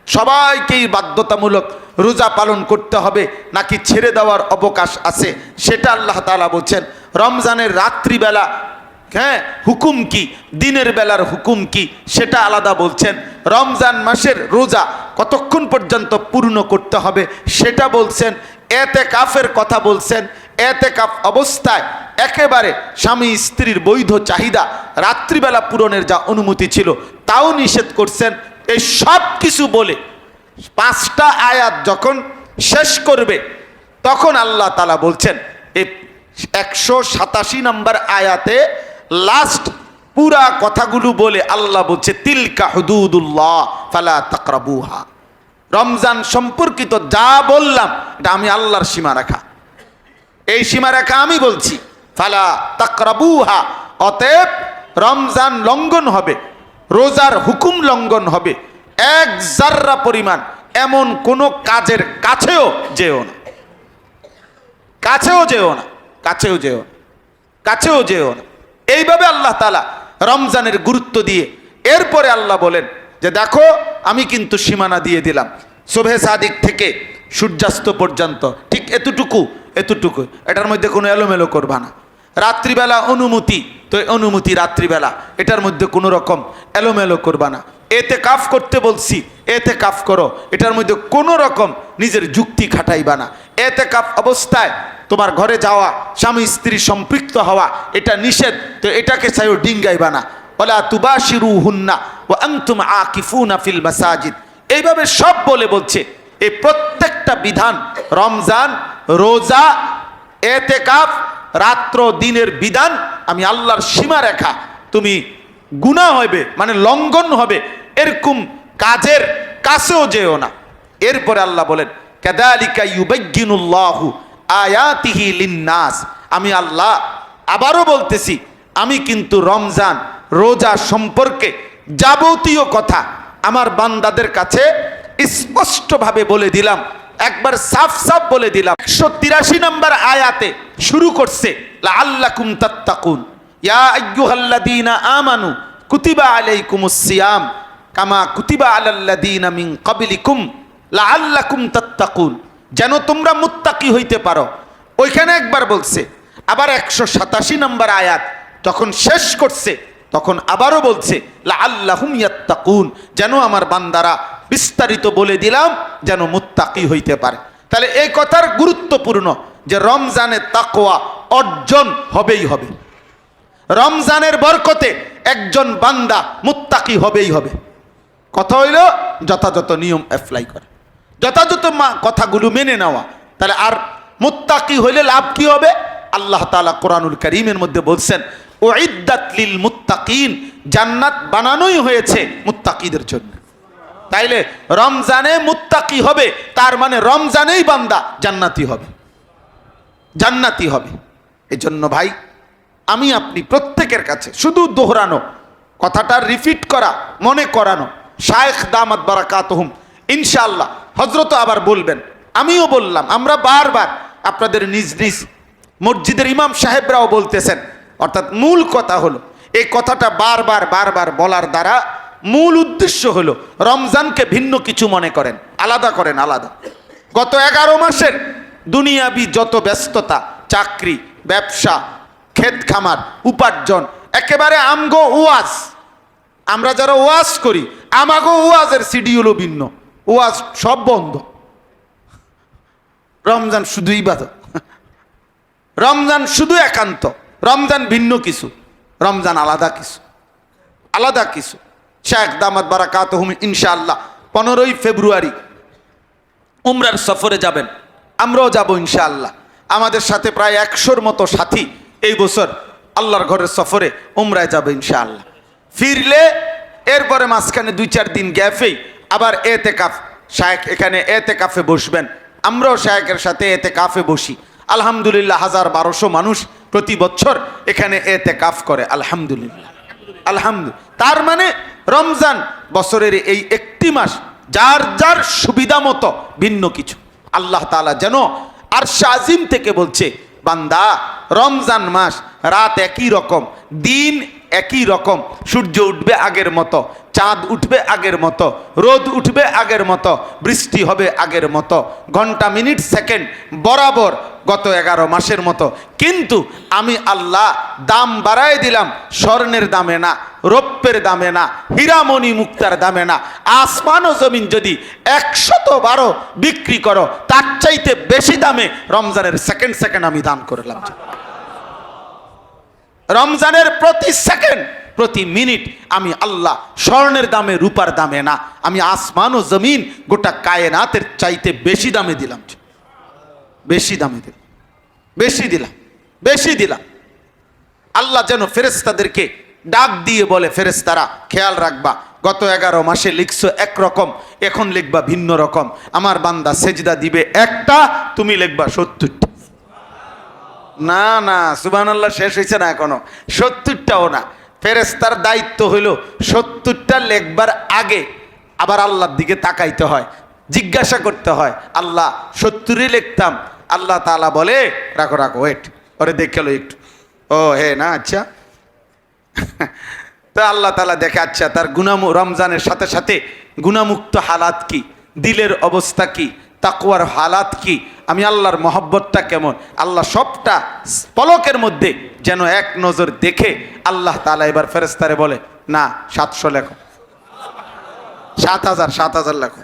সবাইকেই বাধ্যতামূলক রোজা পালন করতে হবে নাকি ছেড়ে দেওয়ার অবকাশ আছে সেটা আল্লাহ তাআলা বলছেন। রমজানের রাত্রিবেলা হুকুম কি, দিনের বেলার হুকুম কি সেটা আলাদা বলছেন। রমজান মাসের রোজা কতক্ষণ পর্যন্ত পূর্ণ করতে হবে সেটা বলছেন। এতেকাফের কথা বলছেন, এতেকাফ অবস্থায় একেবারে স্বামী স্ত্রীর বৈধ চাহিদা রাত্রিবেলা পূরণের যা অনুমতি ছিল তাও নিষেধ করছেন। এই সব কিছু বলে 5টা আয়াত যখন শেষ করবে তখন আল্লাহ তাআলা বলছেন এই 187 নম্বর আয়াতে লাস্ট পুরা কথাগুলো বলে আল্লাহ বলছে তিলকা হুদুদুল্লাহ ফালা তাকরাবুহা, রমজান সম্পর্কিত যা বললাম এটা আমি আল্লাহর সীমারেখা, এই সীমারেখা আমি বলছি। ফালা তাকরাবুহা, অতএব রমজান লঙ্ঘন হবে, রোজার হুকুম লঙ্ঘন হবে, 1 জাররা পরিমাণ এমন কোন কাজের কাছেও যেও না, কাছেও যেও না, কাছেও যেও না, কাছেও যেও না। এইভাবে আল্লাহ তাআলা রমজানের গুরুত্ব দিয়ে এরপরে আল্লাহ বলেন যে দেখো আমি কিন্তু সীমানা দিয়ে দিলাম সুবহে সাদিক থেকে সূর্যাস্ত পর্যন্ত, ঠিক এতটুকু এতটুকু, এটার মধ্যে কোনো এলোমেলো করবা না। রাত্রিবেলা অনুমতি, তো অনুমতি রাত্রিবেলা, এটার মধ্যে কোনো রকম এলোমেলো করবা না। এতেকাফ করতে বলছি, এতেকাফ করো, এটার মধ্যে কোনো রকম নিজের যুক্তি খাটাইবা না। এতেকাফ অবস্থায় তোমার ঘরে যাওয়া, স্বামী স্ত্রী সম্পৃক্ত হওয়া এটা নিষেধ, তো এটাকে চাইও ডিঙ্গাইবা না। ওয়ালা তুবাশিরুহুন্না ওয়া আনতুম আকিফুনা ফিল মাসাজিদ, এইভাবে সব বলে বলছে এই প্রত্যেকটা বিধান রমজান, রোজা, এতেকাফ, রাত্র দিনের বিধান আমি আল্লাহর সীমারেখা, তুমি গুনাহ হবে মানে লঙ্ঘন হবে এরকম কাজের কাছেও যেও না। এরপরে আল্লাহ বলেন কাযালিকা ইউবায়্যিনুল্লাহু আয়াতিহি লিন্নাস, আমি আল্লাহ আবারও বলতেছি আমি কিন্তু রমজান রোজা সম্পর্কে যাবতীয় কথা আমার বান্দাদের কাছে স্পষ্টভাবে বলে দিলাম, একবার সাফ সাফ বলে দিলাম। 183 নম্বর আয়াতে শুরু করছে লাআল্লাকুম তাত্তাকুন, ইয়া আইয়ুহাল্লাযীনা আমানু কুতিবা আলাইকুমুস সিয়াম কামা কুতিবা আলাল্লাযীনা মিন ক্বাবলিকুম লাআল্লাকুম তাত্তাকুন, যেন তোমরা মুত্তাকি হইতে পারো। ওইখানে একবার বলছে, আবার 187 নম্বর আয়াত যখন শেষ করছে তখন আবারও বলছে লাআল্লাহুম ইয়াত্তাকুন, যেন আমার বান্দারা বিস্তারিত বলে দিলাম যেন মুত্তাকি হইতে পারে। তাহলে এই কথার গুরুত্বপূর্ণ যে রমজানের তাকওয়া অর্জন হবেই হবে, রমজানের বরকতে একজন বান্দা মুত্তাকি হবেই হবে। কথা হইল যথাযথ নিয়ম অ্যাপ্লাই করে, যথাযথ কথাগুলো মেনে নেওয়া। তাহলে আর মুত্তাকি হইলে লাভ কি হবে? আল্লাহ তাআলা কোরআনুল কারীমের মধ্যে বলছেন উইদ্দাত লিল মুত্তাকিন, জান্নাত বানানোই হয়েছে মুত্তাকিদের জন্য। তাইলে রমজানে মুত্তাকি হবে, তার মানে রমজানেই বান্দা জান্নাতি হবে, জান্নাতি হবে। এজন্য ভাই আমি আপনি প্রত্যেকের কাছে শুধু দোহরানো কথাটা, রিপিট করা, মনে করানো। শায়েখ দামাত বারাকাতুহুম ইনশাআল্লাহ হযরত আবার বলবেন, আমিও বললাম, আমরা বারবার আপনাদের নিজ নিজ মসজিদের ইমাম সাহেবরাও বলতেছেন। অর্থাৎ মূল কথা হলো, এই কথাটা বারবার বারবার বলার দ্বারা মূল উদ্দেশ্য হলো রমজানকে ভিন্ন কিছু মনে করেন, আলাদা করেন, আলাদা। গত 11 মাসের দুনিয়াবি যত ব্যস্ততা, চাকরি, ব্যবসা, ক্ষেত খামার, উপার্জন, একেবারে আমগো ওয়াজ, আমরা যারা ওয়াজ করি আমাগো ওয়াজের শিডিউলও ভিন্ন, ওয়াজ সব বন্ধ। রমজান শুধু ইবাদত, রমজান শুধু একান্ত, রমজান ভিন্ন কিছু, রমজান আলাদা কিছু, আলাদা কিছু। শায়েখ দামাত বারাকাতুহুম ইনশাআল্লাহ 15ই ফেব্রুয়ারি উমরার সফরে যাবেন, আমরাও যাব ইনশাআল্লাহ। আমাদের সাথে প্রায় 100-র মতো সাথী এই বছর আল্লাহর ঘরের সফরে উমরায় যাবে ইনশাআল্লাহ। ফিরলে এরপরে মাঝখানে 2-4 দিন গ্যাপেই আবার এতেকাফ, শায়েখ এখানে এতেকাফে বসবেন, আমরাও শায়েখের সাথে এতেকাফে বসি। আলহামদুলিল্লাহ 1000-1200 মানুষ প্রতি বছর এখানে এতেকাফ করে, আলহামদুলিল্লাহ, আলহামদুলিল্লাহ। তার মানে রমজান বছরের এই একটি মাস যার যার সুবিধা মতো ভিন্ন কিছু। আল্লাহ তাআলা যেন আরশে আজিম থেকে বলছে, বান্দা রমজান মাস রাত একই রকম, দিন একই রকম, সূর্য উঠবে আগের মতো, চাঁদ উঠবে আগের মতো, রোদ উঠবে আগের মতো, বৃষ্টি হবে আগের মতো, ঘন্টা মিনিট সেকেন্ড বরাবর গত 11 মাসের মতো। কিন্তু আমি আল্লাহ দাম বাড়ায় দিলাম, স্বর্ণের দামে না, রৌপ্যের দামে না, হীরামণি মুক্তার দামে না। আসমান ও জমিন যদি 112 বিক্রি করো, তার চাইতে বেশি দামে রমজানের সেকেন্ড সেকেন্ড আমি দান করলাম। রমজানের প্রতি সেকেন্ড, প্রতি মিনিট আমি আল্লাহ স্বর্ণের দামে, রূপার দামে না, আমি আসমান ও জমিন গোটা কায়নাতের চাইতে বেশি দামে দিলাম, বেশি দামে দিলাম, বেশি দিলাম, বেশি দিলাম। আল্লাহ যেন ফেরেশতাদেরকে ডাক দিয়ে বলে, ফেরেশতারা খেয়াল রাখবা, গত 11 মাসে লিখছো একরকম, এখন লিখবা ভিন্ন রকম। আমার বান্দা সেজদা দিবে একটা, তুমি লিখবা 70টা। না না, সুবহানাল্লাহ শেষ হয়েছে না এখনো, 70টাও না। ফেরেশতার দায়িত্ব হইল 70টা লেখবার আগে আবার আল্লাহর দিকে তাকাইতে হয়, জিজ্ঞাসা করতে হয়, আল্লাহ 70ই লিখতাম। আল্লাহ তাআলা বলে, রাখো রাখো, ওয়েট, ওরে দেখে লো একটু, ও হে না, আচ্ছা। তো আল্লাহ তাআলা দেখে, আচ্ছা তার রমজানের সাথে সাথে গুনাহমুক্ত হালাত কি, দিলের অবস্থা কি, তাকওয়ার হালাত কি, আমি আল্লাহর মহব্বতটা কেমন, আল্লাহ সবটা পলকের মধ্যে যেন এক নজর দেখে আল্লাহ তাআলা এবার ফেরেশতারে বলে, না 700 লেখো, 7000 লেখো,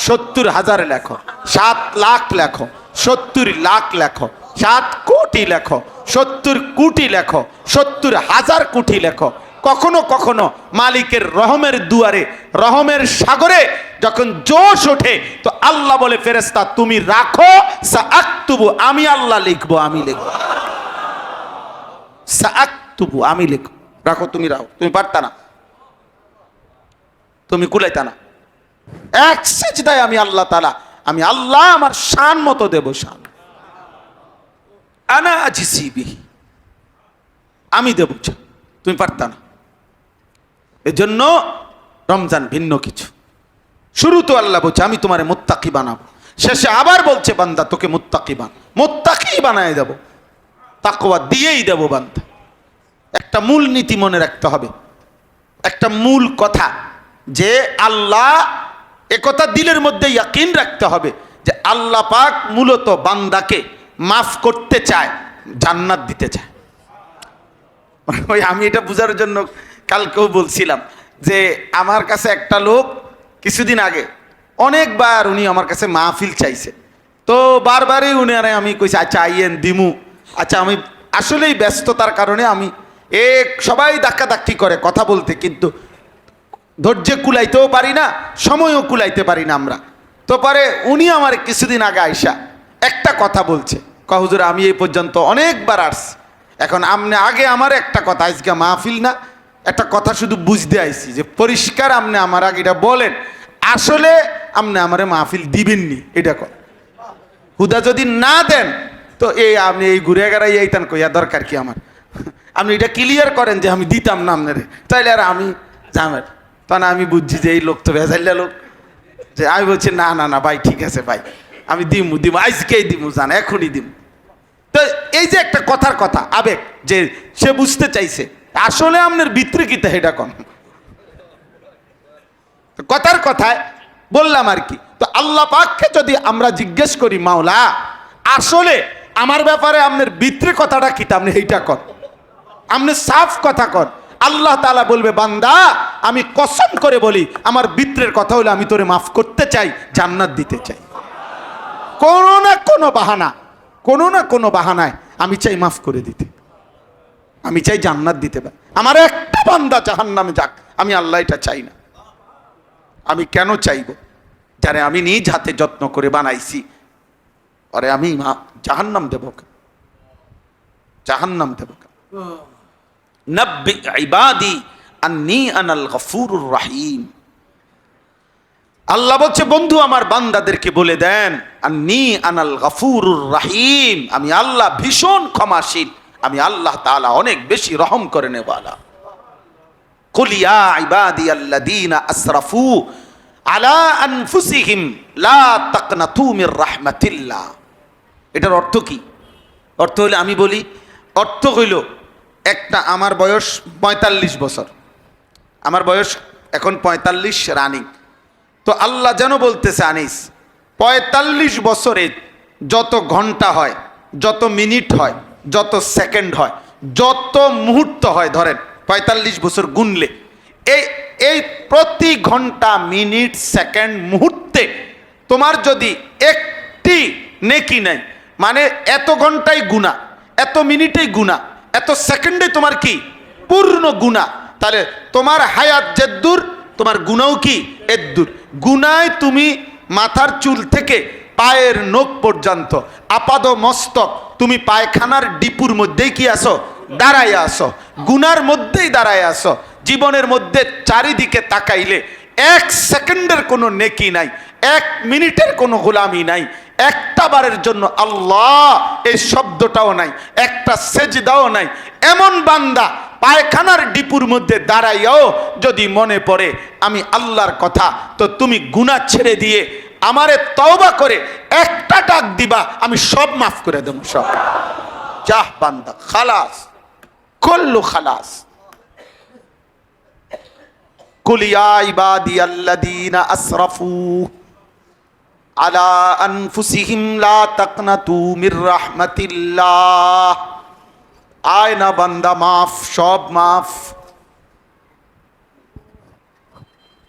70,000 লেখো, 7 লাখ লেখো, 70 লাখ লেখো, 7 কোটি লেখো, 70 কোটি লেখো, 70,000 কোটি লেখো। কখনো কখনো মালিকের রহমের দুয়ারে, রহমের সাগরে যখন জোশ ওঠে, তো আল্লাহ বলে, ফেরেশতা তুমি রাখো, সাআকতুবু, আমি আল্লাহ লিখবো, আমি লিখবো, সাআকতুবু, আমি লিখবো, রাখো, তুমি রাখো, তুমি পারতা না, তুমি কুলাইতা না। এক সেজদায় আমি আল্লাহ তাআলা, আমি আল্লাহ আমার শান মতো দেব, শান আনা আজিসি বিহি, আমি দেব, তুমি পারতা না। এজন্য রমজান ভিন্ন কিছু। শুরু তো আল্লাহ বলছে, আমি তোমারে মুত্তাকি বানাবো, শেষে আবার বলছে, বান্দা তোকে মুত্তাকি মুত্তাকি বানায় দেব, তাকওয়া দিয়েই দেব বান্দা। একটা মূল নীতি মনে রাখতে হবে, একটা মূল কথা, যে আল্লাহ, একথা দিলের মধ্যে ইয়াকিন রাখতে হবে যে আল্লাহ পাক মূলত বান্দাকে মাফ করতে চায়, জান্নাত দিতে চায়। ওই আমি এটা বোঝার জন্য কালকেও বলছিলাম যে আমার কাছে একটা লোক কিছুদিন আগে অনেকবার উনি আমার কাছে মাহফিল চাইছে, তো বারবারই উনি আর আমি কইছি, আচ্ছা আইয়েন দিমু, আচ্ছা আমি আসলেই ব্যস্ততার কারণে আমি সবাই ধাক্কাধাক্কি করে কথা বলতে, কিন্তু ধৈর্য কুলাইতেও পারি না, সময়ও কুলাইতে পারি না আমরা। তো পরে উনি আমার কিছুদিন আগে আইসা একটা কথা বলছে, হুজুর আমি এই পর্যন্ত অনেকবার আসছি, এখন আপনি আগে আমার একটা কথা, আজকে মাহফিল না, একটা কথা শুধু বুঝতে আইছি যে পরিষ্কার আপনি আমার আগে এটা বলেন, আসলে আপনি আমারে মাহফিল দিবেননি, এটা কর। হুদা যদি না দেন তো এই আপনি এই ঘুরে গেড়াই এইতান কইয়া দরকার কি আমার? আপনি এটা ক্লিয়ার করেন যে আমি দিতাম না আপনারে, তাইলে আর আমি জামের। তখন আমি বুঝছি যে এই লোক তো ভেজাইলা লোক, যে আমি বলছি না না না ভাই ঠিক আছে ভাই, আমি দিমু আজকেই দিমু, জান এখনই দিমু। তো এই যে একটা কথার কথা আবেগ, যে সে বুঝতে চাইছে আসলে আপনার বিতর্কিতা এটা কম কথার কথায় বললাম আর কি। তো আল্লাহ পাককে যদি আমরা জিজ্ঞেস করি, মাওলা আসলে আমার ব্যাপারে আপনার বিতরে কথাটা কি, আপনি এইটা কর, আপনি সাফ কথা কর। আল্লাহ তাআলা বলবে, বান্দা আমি কসম করে বলি আমার বিতরের কথা হলো আমি তোরে মাফ করতে চাই, জান্নাত দিতে চাই। কোনো না কোনো বাহানায় আমি চাই মাফ করে দিতে, আমি চাই জান্নাত দিতে পারে। আমার একটা বান্দা জাহান্নামে যাক, আমি আল্লাহ এটা চাই না। আমি কেন চাইব? যারে আমি নিজ হাতে যত্ন করে বানাইছি, আরে আমি জাহান্নাম দেব কেন? জাহান্নাম দেব কেন? নব্বি ইবাদি আন্নী আনাল গফুরুর রহিম। আল্লাহ বলছে, বন্ধু আমার বান্দাদেরকে বলে দেন, আন্নী আনাল গফুরুর রহিম, আমি আল্লাহ ভীষণ ক্ষমাশীল, আমি আল্লাহ তাআলা অনেক বেশি রহম করে নেওয়ালা। কুল ইয়া ইবাদিয়াল্লাযীনা আসরাফু আলা আনফুসিহিম লা তাকনাতু মির রাহমাতিল্লাহ। এটার অর্থ কি? অর্থ হইলো, আমি বলি অর্থ হইল, একটা আমার বয়স ৪৫ বছর, আমার বয়স এখন ৪৫ রানিং। তো আল্লাহ যেন বলতেছে, আনিস ৪৫ বছরে যত ঘন্টা হয়, যত মিনিট হয়, যত সেকেন্ড হয়, যত মুহূর্ত হয়, ধরেন ৪৫ বছর গুনলে এই প্রতি ঘন্টা, মিনিট, সেকেন্ড, মুহূর্তে তোমার যদি একটি নেকি নাই, মানে এত ঘন্টায় গুণা, এত মিনিটেই গুণা, এত সেকেন্ডে তোমার কি পূর্ণ গুণা, তাহলে তোমার হায়াত যেদ্দূর তোমার গুণাও কি এদ্দূর। গুনায় তুমি মাথার চুল থেকে পায়ের নখ পর্যন্ত আপাদ মস্তক তুমি পায়খানার ডিপুর মধ্যেই কি আসো, দাঁড়াইয়া আসো, গুনার মধ্যেই দাঁড়াইয়া আসো। জীবনের মধ্যে চারিদিকে তাকাইলে এক সেকেন্ডের কোনো নেকি নাই, এক মিনিটের কোনো গোলামি নাই, একটা বারের জন্য আল্লাহ এই শব্দটাও নাই, একটা সেজদাও নাই। এমন বান্দা পায়খানার ডিপুর মধ্যে দাঁড়াইয়াও যদি মনে পড়ে আমি আল্লাহর কথা, তো তুমি গুনাহ ছেড়ে দিয়ে আমারে তওবা করে একটা ডাক দিবা, আমি সব মাফ করে দেব, সব। যাহ বান্দা, খালাস, কুল্লু খালাস। কুল ইয়া ইবাদিয়াল্লাযীনা আসরাফু আলা আনফুসিহিম লা তাকনাতু মির রাহমাতিল্লাহ। আয় না বান্দা, মাফ, সব মাফ।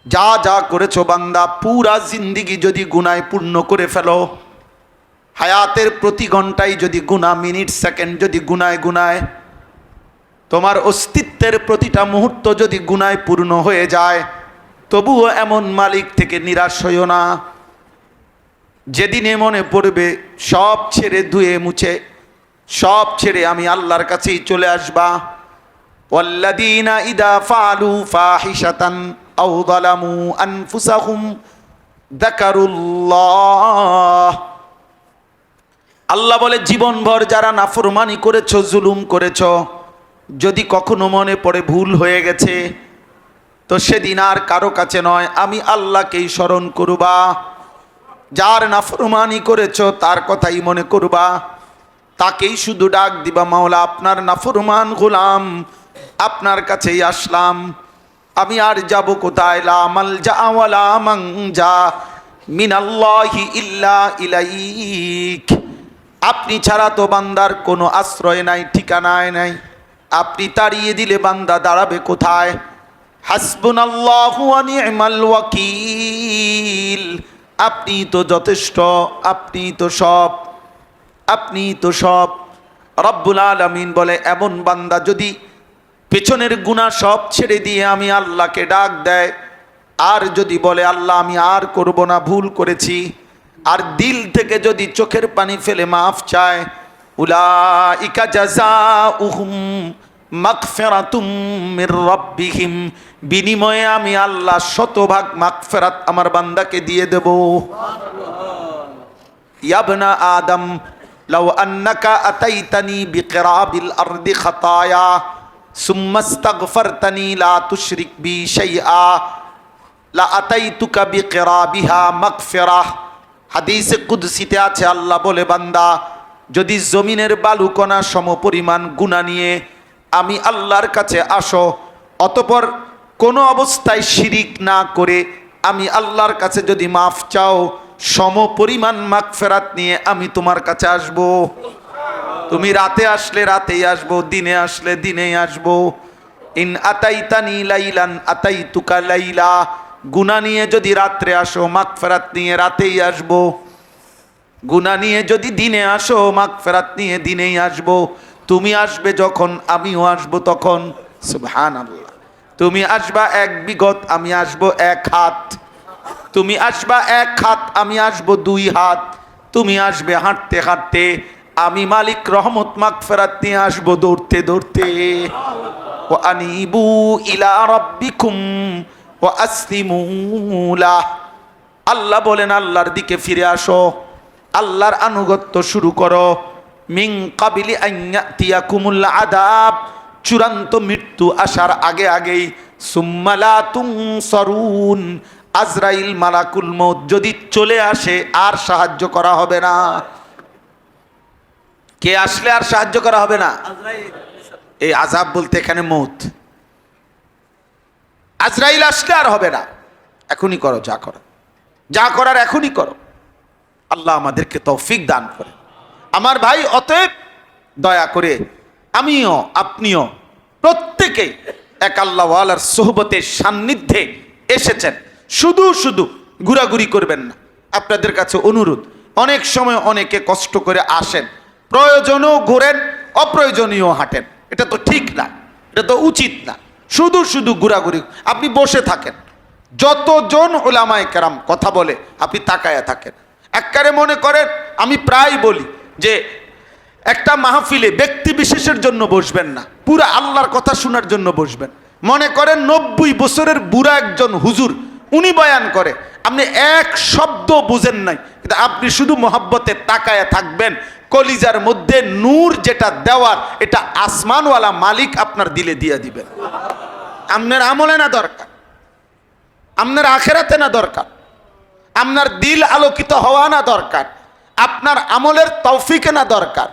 যা যা করেছো বান্দা, পুরা জিন্দিগি যদি গুনায় পূর্ণ করে ফেলো, হায়াতের প্রতি ঘন্টায় যদি গুনাহ, মিনিট, সেকেন্ড যদি গুনায় গুনায়, তোমার অস্তিত্বের প্রতিটা মুহূর্ত যদি গুনায় পূর্ণ হয়ে যায়, তবুও এমন মালিক থেকে নিরাশ হইও না। যেদিনে মনে পড়বে সব ছেড়ে ধুয়ে মুছে, সব ছেড়ে আমি আল্লাহর কাছেই চলে আসবা। ওয়াল্লাযীনা ইযা ফাআলু ফাহিশাতান আও যালামু আনফুসাহুম যাকারুল্লাহ। আল্লাহ বলে, জীবনভর যারা নাফরমানি করেছো, জুলুম করেছো, যদি কখনো মনে পড়ে ভুল হয়ে গেছে, তো সেদিন আর কারো কাছে নয়, আমি আল্লাহকেই স্মরণ করবা। যার নাফরমানি করেছো তার কথাই মনে করবা, তাকেই শুধু ডাক দিবা, মাওলা আপনার নাফরমান গোলাম, আপনার কাছেই আসলাম, আমি আর যাব কোথায়? লা মালজা ওয়ালা মানজা মিনাল্লাহি ইল্লা ইলাইক। আপনি ছাড়া তো বান্দার কোনো আশ্রয় নাই, ঠিকানায় নাই। আপনি তাড়িয়ে দিলে বান্দা দাঁড়াবে কোথায়? হাসবুনাল্লাহু ওয়া নি'মাল ওয়াকিল। আপনি তো যথেষ্ট, আপনি তো সব, আপনি তো সব। রব্বুল আলামিন বলে, এমন বান্দা যদি পেছনের গুনাহ সব ছেড়ে দিয়ে আমি আল্লাহকে ডাক দেয়, আর যদি বলে আল্লাহ আমি আর করব না, ভুল করেছি, আর দিল থেকে যদি চোখের পানি ফেলে মাফ চায়, উলাইকা জাযাউহুম মাগফিরাতুম মির রাব্বিহিম, বিনিময়ে আমি আল্লাহ শতভাগ মাগফিরাত আমার বান্দাকে দিয়ে দেব। ইয়াবনা আদম লাউ আন্নাকা আতাইতানি বিকিরাবিল আরদি খাতায়া সুম্মা ইস্তাগফারতানি লা তুশরিক বি শাইআ লা আতাইতুকা বিকিরাবিহা মাগফিরাহ। হাদিসে কুদসিতে আছে, আল্লাহ বলে, বান্দা যদি জমিনের বালুকণা সমপরিমাণ গুনাহ নিয়ে আমি আল্লাহর কাছে আসো, অতঃপর কোনো অবস্থায় শিরিক না করে আমি আল্লাহর কাছে যদি মাফ চাও, সমপরিমাণ মাগফিরাত নিয়ে আমি তোমার কাছে আসব। তুমি রাতে আসলে রাতেই আসবো, দিনে আসলে দিনেই আসবো। ইন আতাইতানি লাইলান আতাইতুকা লাইলা, গুনাহ নিয়ে যদি রাত্রে আসো, মাগফিরাত নিয়ে রাতেই আসবো। গুনাহ নিয়ে যদি দিনে আসো, মাগফিরাত নিয়ে দিনেই আসবো। তুমি আসবে যখন আমিও আসবো তখন। সুবহানাল্লাহ। তুমি আসবা এক বিগত, আমি আসবো এক হাত। তুমি আসবা এক হাত, আমি আসবো দুই হাত। তুমি আসবে হাঁটতে হাঁটতে, আমি মালিক রহমত মাগফিরাত নিয়ে আসবো দৌড়তে দৌড়তে। ওয়া আনিবু ইলা রাব্বিকুম ওয়া আসলিমু লাহ। আল্লাহ বলেন, আল্লাহর দিকে ফিরে আসো, আল্লাহর আনুগত্য শুরু করো। মিন কাবিলি আন ইয়াতিয়াকুমুল আযাব, চূড়ান্ত মৃত্যু আসার আগে আগেই। সুম্মা লা তুনসারুন, আজরাইল মালাকুল মউত যদি চলে আসে আর সাহায্য করা হবে না। কে আসলে আর সাহায্য করা হবে না? এই আযাব বলতে এখানে মউত। আজরাইল আসলে আর হবে না। এখনই করো যা করো, যা করার এখনই করো। আল্লাহ আমাদেরকে তৌফিক দান করে। আমার ভাই, অতএব দয়া করে আমিও আপনিও প্রত্যেকেই এক আল্লাহওয়ালার সোহবতের সান্নিধ্যে এসেছেন, শুধু শুধু ঘোরাঘুরি করবেন না। আপনাদের কাছে অনুরোধ, অনেক সময় অনেকে কষ্ট করে আসেন, প্রয়োজনেও ঘোরেন, অপ্রয়োজনীয় হাঁটেন। এটা তো ঠিক না, এটা তো উচিত না। শুধু শুধু ঘোরাঘুরি, আপনি বসে থাকেন। যতজন উলামায়ে কেরাম কথা বলে আপনি তাকায়া থাকেন। একবারে মনে করেন, আমি প্রায় বলি যে একটা মাহফিলে ব্যক্তি বিশেষের জন্য বসবেন না, পুরা আল্লাহর কথা শোনার জন্য বসবেন। মনে করেন 90 বছরের বুড়া একজন হুজুর, উনি বয়ান করে, আপনি এক শব্দ বুঝেন নাই, কিন্তু আপনি শুধু মহব্বতে তাকায়া থাকবেন। কলিজার মধ্যে নূর যেটা দেওয়ার, এটা আসমানওয়ালা মালিক আপনার দিলে দিয়ে দিবেন। আপনার আমলে না দরকার, আপনার আখেরাতে না দরকার, আপনার দিল আলোকিত হওয়া না দরকার, আপনার আমলের তৌফিকে না দরকার।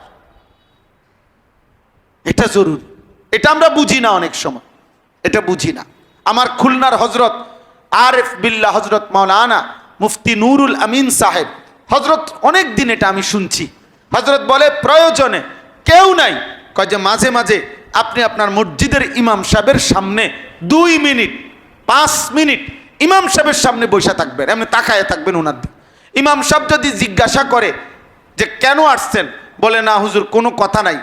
এটা জরুরি। এটা আমরা বুঝি না, অনেক সময় এটা বুঝি না। আমার খুলনার হজরত আরিফ বিল্লাহ হজরত মাওলানা মুফতি নুরুল আমিন সাহেব হজরত, অনেক দিন এটা আমি শুনছি। হজরত বলে, প্রয়োজনে কেউ নাই, কয় যে মাঝে মাঝে আপনি আপনার মসজিদের ইমাম সাহেবের সামনে 2 মিনিট 5 মিনিট ইমাম সাহেবের সামনে বসে থাকবেন, এমনি তাকায় থাকবেন ওনার দিকে। ইমাম সাহেব যদি জিজ্ঞাসা করে যে কেন আসছেন, বলে, না হুজুর কোনো কথা নাই,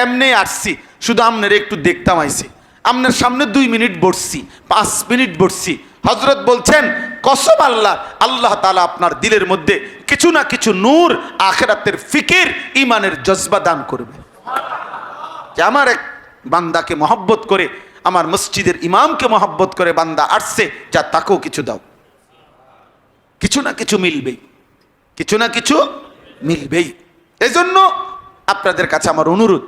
এমনি আসছি, শুধু আপনার একটু দেখতাম আইছি, আপনার সামনে 2 মিনিট বসছি, 5 মিনিট বসছি। হজরত বলছেন, কসম আল্লাহ, আল্লাহ তাআলা আপনার দিলের মধ্যে কিছু না কিছু নূর, আখিরাতের ফিকির, ইমানের জজবা দান করবে। যে আমার এক বান্দাকে মহব্বত করে, আমার মসজিদের ইমামকে মহব্বত করে বান্দা আসছে, যা তাকেও কিছু দাও, কিছু না কিছু মিলবেই, কিছু না কিছু মিলবেই। এজন্য আপনাদের কাছে আমার অনুরোধ,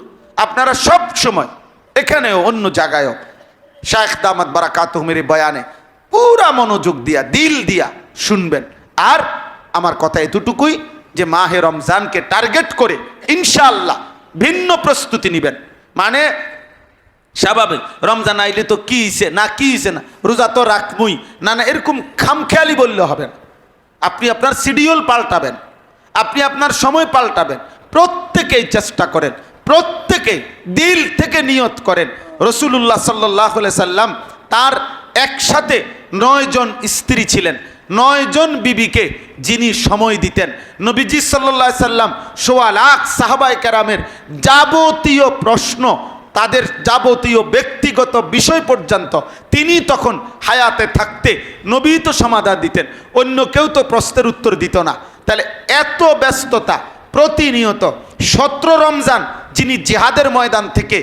আপনারা সব সময় এখানেও অন্য জায়গায়ও শায়েখ দামাত বারাকাতুহুমের বয়ানে পুরা মনোযোগ দিয়া, দিল দিয়া শুনবেন। আর আমার কথা এতটুকুই যে মাহে রমজানকে টার্গেট করে ইনশাআল্লাহ ভিন্ন প্রস্তুতি নেবেন। মানে স্বাভাবিক রমজান আইলে তো কি হইছে না, কি হইছে না, রোজা তো রাখবই না, না এরকম খামখেয়ালি বললে হবে না। আপনি আপনার শিডিউল পাল্টাবেন, আপনি আপনার সময় পাল্টাবেন। প্রত্যেকেই চেষ্টা করেন, প্রত্যেকেই দিল থেকে নিয়ত করেন। রাসূলুল্লাহ সাল্লাল্লাহু আলাইহি সাল্লাম তার একসাথে 9 জন স্ত্রী ছিলেন, 9 জন বিবিকে যিনি সময় দিতেন। নবীজি সাল্লাল্লাহু আলাইহি সাল্লাম 1.25 লাখ সাহাবায়ে কেরামের যাবতীয় প্রশ্ন, তাদের যাবতীয় ব্যক্তিগত বিষয় পর্যন্ত তিনি তখন হায়াতে থাকতে নবী তো সমাধান দিতেন, অন্য কেউ তো প্রশ্নের উত্তর দিত না। তাহলে এত ব্যস্ততা প্রতিনিয়ত 17 রমজান যিনি জিহাদের ময়দান থেকে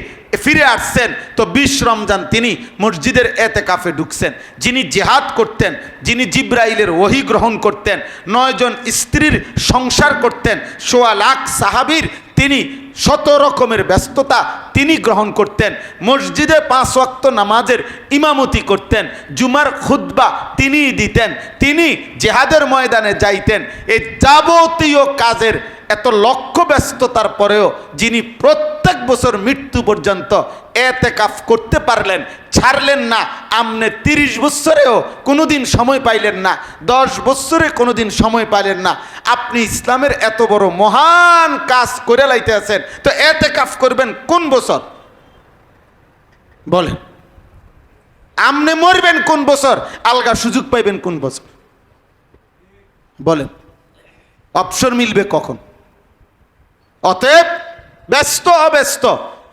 ফিরে আসছেন তো 20 রমজান তিনি মসজিদের এতেকাফে ঢুকছেন। যিনি জিহাদ করতেন, যিনি জিব্রাইলের ওহী গ্রহণ করতেন, 9 জন স্ত্রীর সংসার করতেন, 1.25 লাখ সাহাবীর তিনি 100 রকমের ব্যস্ততা তিনি গ্রহণ করতেন, মসজিদে 5 ওয়াক্ত নামাজের ইমামতি করতেন, জুমার খুতবা তিনিই দিতেন, তিনি জিহাদের ময়দানে যাইতেন। এই যাবতীয় কাজের এত লক্ষ্য ব্যস্ততার পরেও যিনি প্রত্যেক বছর মৃত্যু পর্যন্ত এতেকাফ করতে পারলেন, ছাড়লেন না। আমনে 30 বছরেও কোনোদিন সময় পাইলেন না, 10 বছরে কোনোদিন সময় পাইলেন না। আপনি ইসলামের এত বড় মহান কাজ করে লাইতে আছেন, তো এতেকাফ করবেন কোন বছর বলেন? আমনে মরবেন কোন বছর, আলগা সুযোগ পাইবেন কোন বছর বলেন? অপশন মিলবে কখন? অতএব ব্যস্ত অব্যস্ত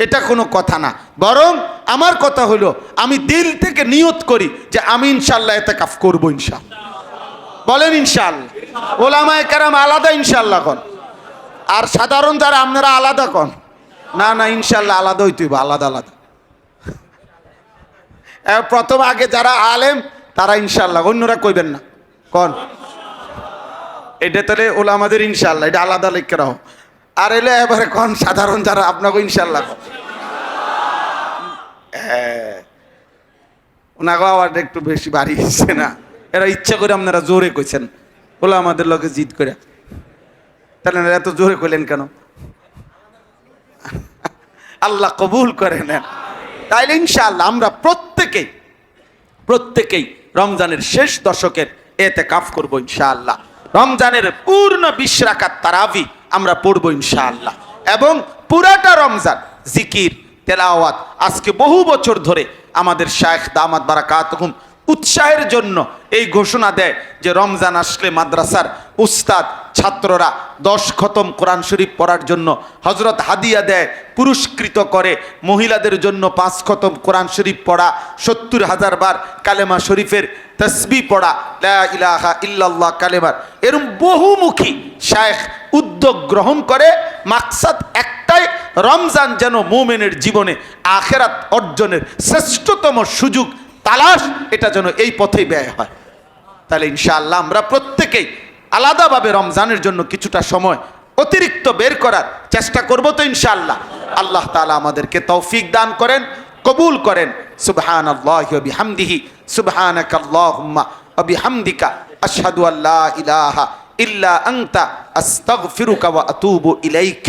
এটা কোনো কথা না, বরং আমার কথা হলো আমি দিল থেকে নিয়ত করি যে আমি ইনশাআল্লাহ এতেকাফ করবো। ইনশাআল্লাহ বলেন ইনশাআল্লাহ। ওলামায়ে কেরাম আলাদা ইনশাআল্লাহ কন, আর সাধারণ যারা আপনারা আলাদা কন। না না, ইনশাআল্লাহ আলাদা হইতে হইব, আলাদা আলাদা। প্রথম আগে যারা আলেম তারা ইনশাআল্লাহ, অন্যরা কইবেন না কন। এটা তাহলে ওলামাদের ইনশাআল্লাহ, এটা আলাদা লিখে রাখো। আর এলে এবারে কন সাধারণ যারা, আপনাকে ইনশাআল্লাহ। ওনাকে আওয়াজটা একটু বেশি বাড়ি হচ্ছে না, এরা ইচ্ছা করে আপনারা জোরে কইছেন, ওলা আমাদের লোকে জিদ করে। তাহলে এত জোরে কইলেন কেন? আল্লাহ কবুল করে নেন। তাইলে ইনশাআল্লাহ আমরা প্রত্যেকেই রমজানের শেষ দশকের এতেকাফ করবো ইনশাআল্লাহ। রমজানের পূর্ণ 20 রাকাত তারাবি আমরা পড়বো ইনশাআল্লাহ, এবং পুরাটা রমজান জিকির তেলাওয়াত। আজকে বহু বছর ধরে আমাদের শায়েখ দামাত বারাকাতুহুম উৎসাহের জন্য এই ঘোষণা দেয় যে রমজান আসলে মাদ্রাসার উস্তাদ ছাত্ররা 10 খতম কোরআন শরীফ পড়ার জন্য হজরত হাদিয়া দেয়, পুরস্কৃত করে। মহিলাদের জন্য 5 খতম কোরআন শরীফ পড়া, 70,000 বার কালেমা শরীফের তসবিহ পড়া, লা ইলাহা ইল্লাল্লাহ কালেমার, এরকম বহুমুখী শায়েখ উদ্যোগ গ্রহণ করে। মাকসাদ একটাই, রমজান যেন মুমিনের জীবনে আখিরাত অর্জনের শ্রেষ্ঠতম সুযোগ তালাশ, এটা যেন এই পথেই ব্যয় হয়। তাহলে ইনশাআল্লাহ আমরা প্রত্যেকেই আলাদাভাবে রমজানের জন্য কিছুটা সময় অতিরিক্ত বের করার চেষ্টা করব তো ইনশাআল্লাহ। আল্লাহ তাআলা আমাদেরকে তৌফিক দান করেন, কবুল করেন। সুবহানাল্লাহি ওয়া বিহামদিহি, সুবহানাকাল্লাহুম্মা ওয়া বিহামদিকা, আশহাদু আল্লা ইলাহা ইল্লা আনতা, আস্তাগফিরুকা ওয়া আতুবু ইলাইক।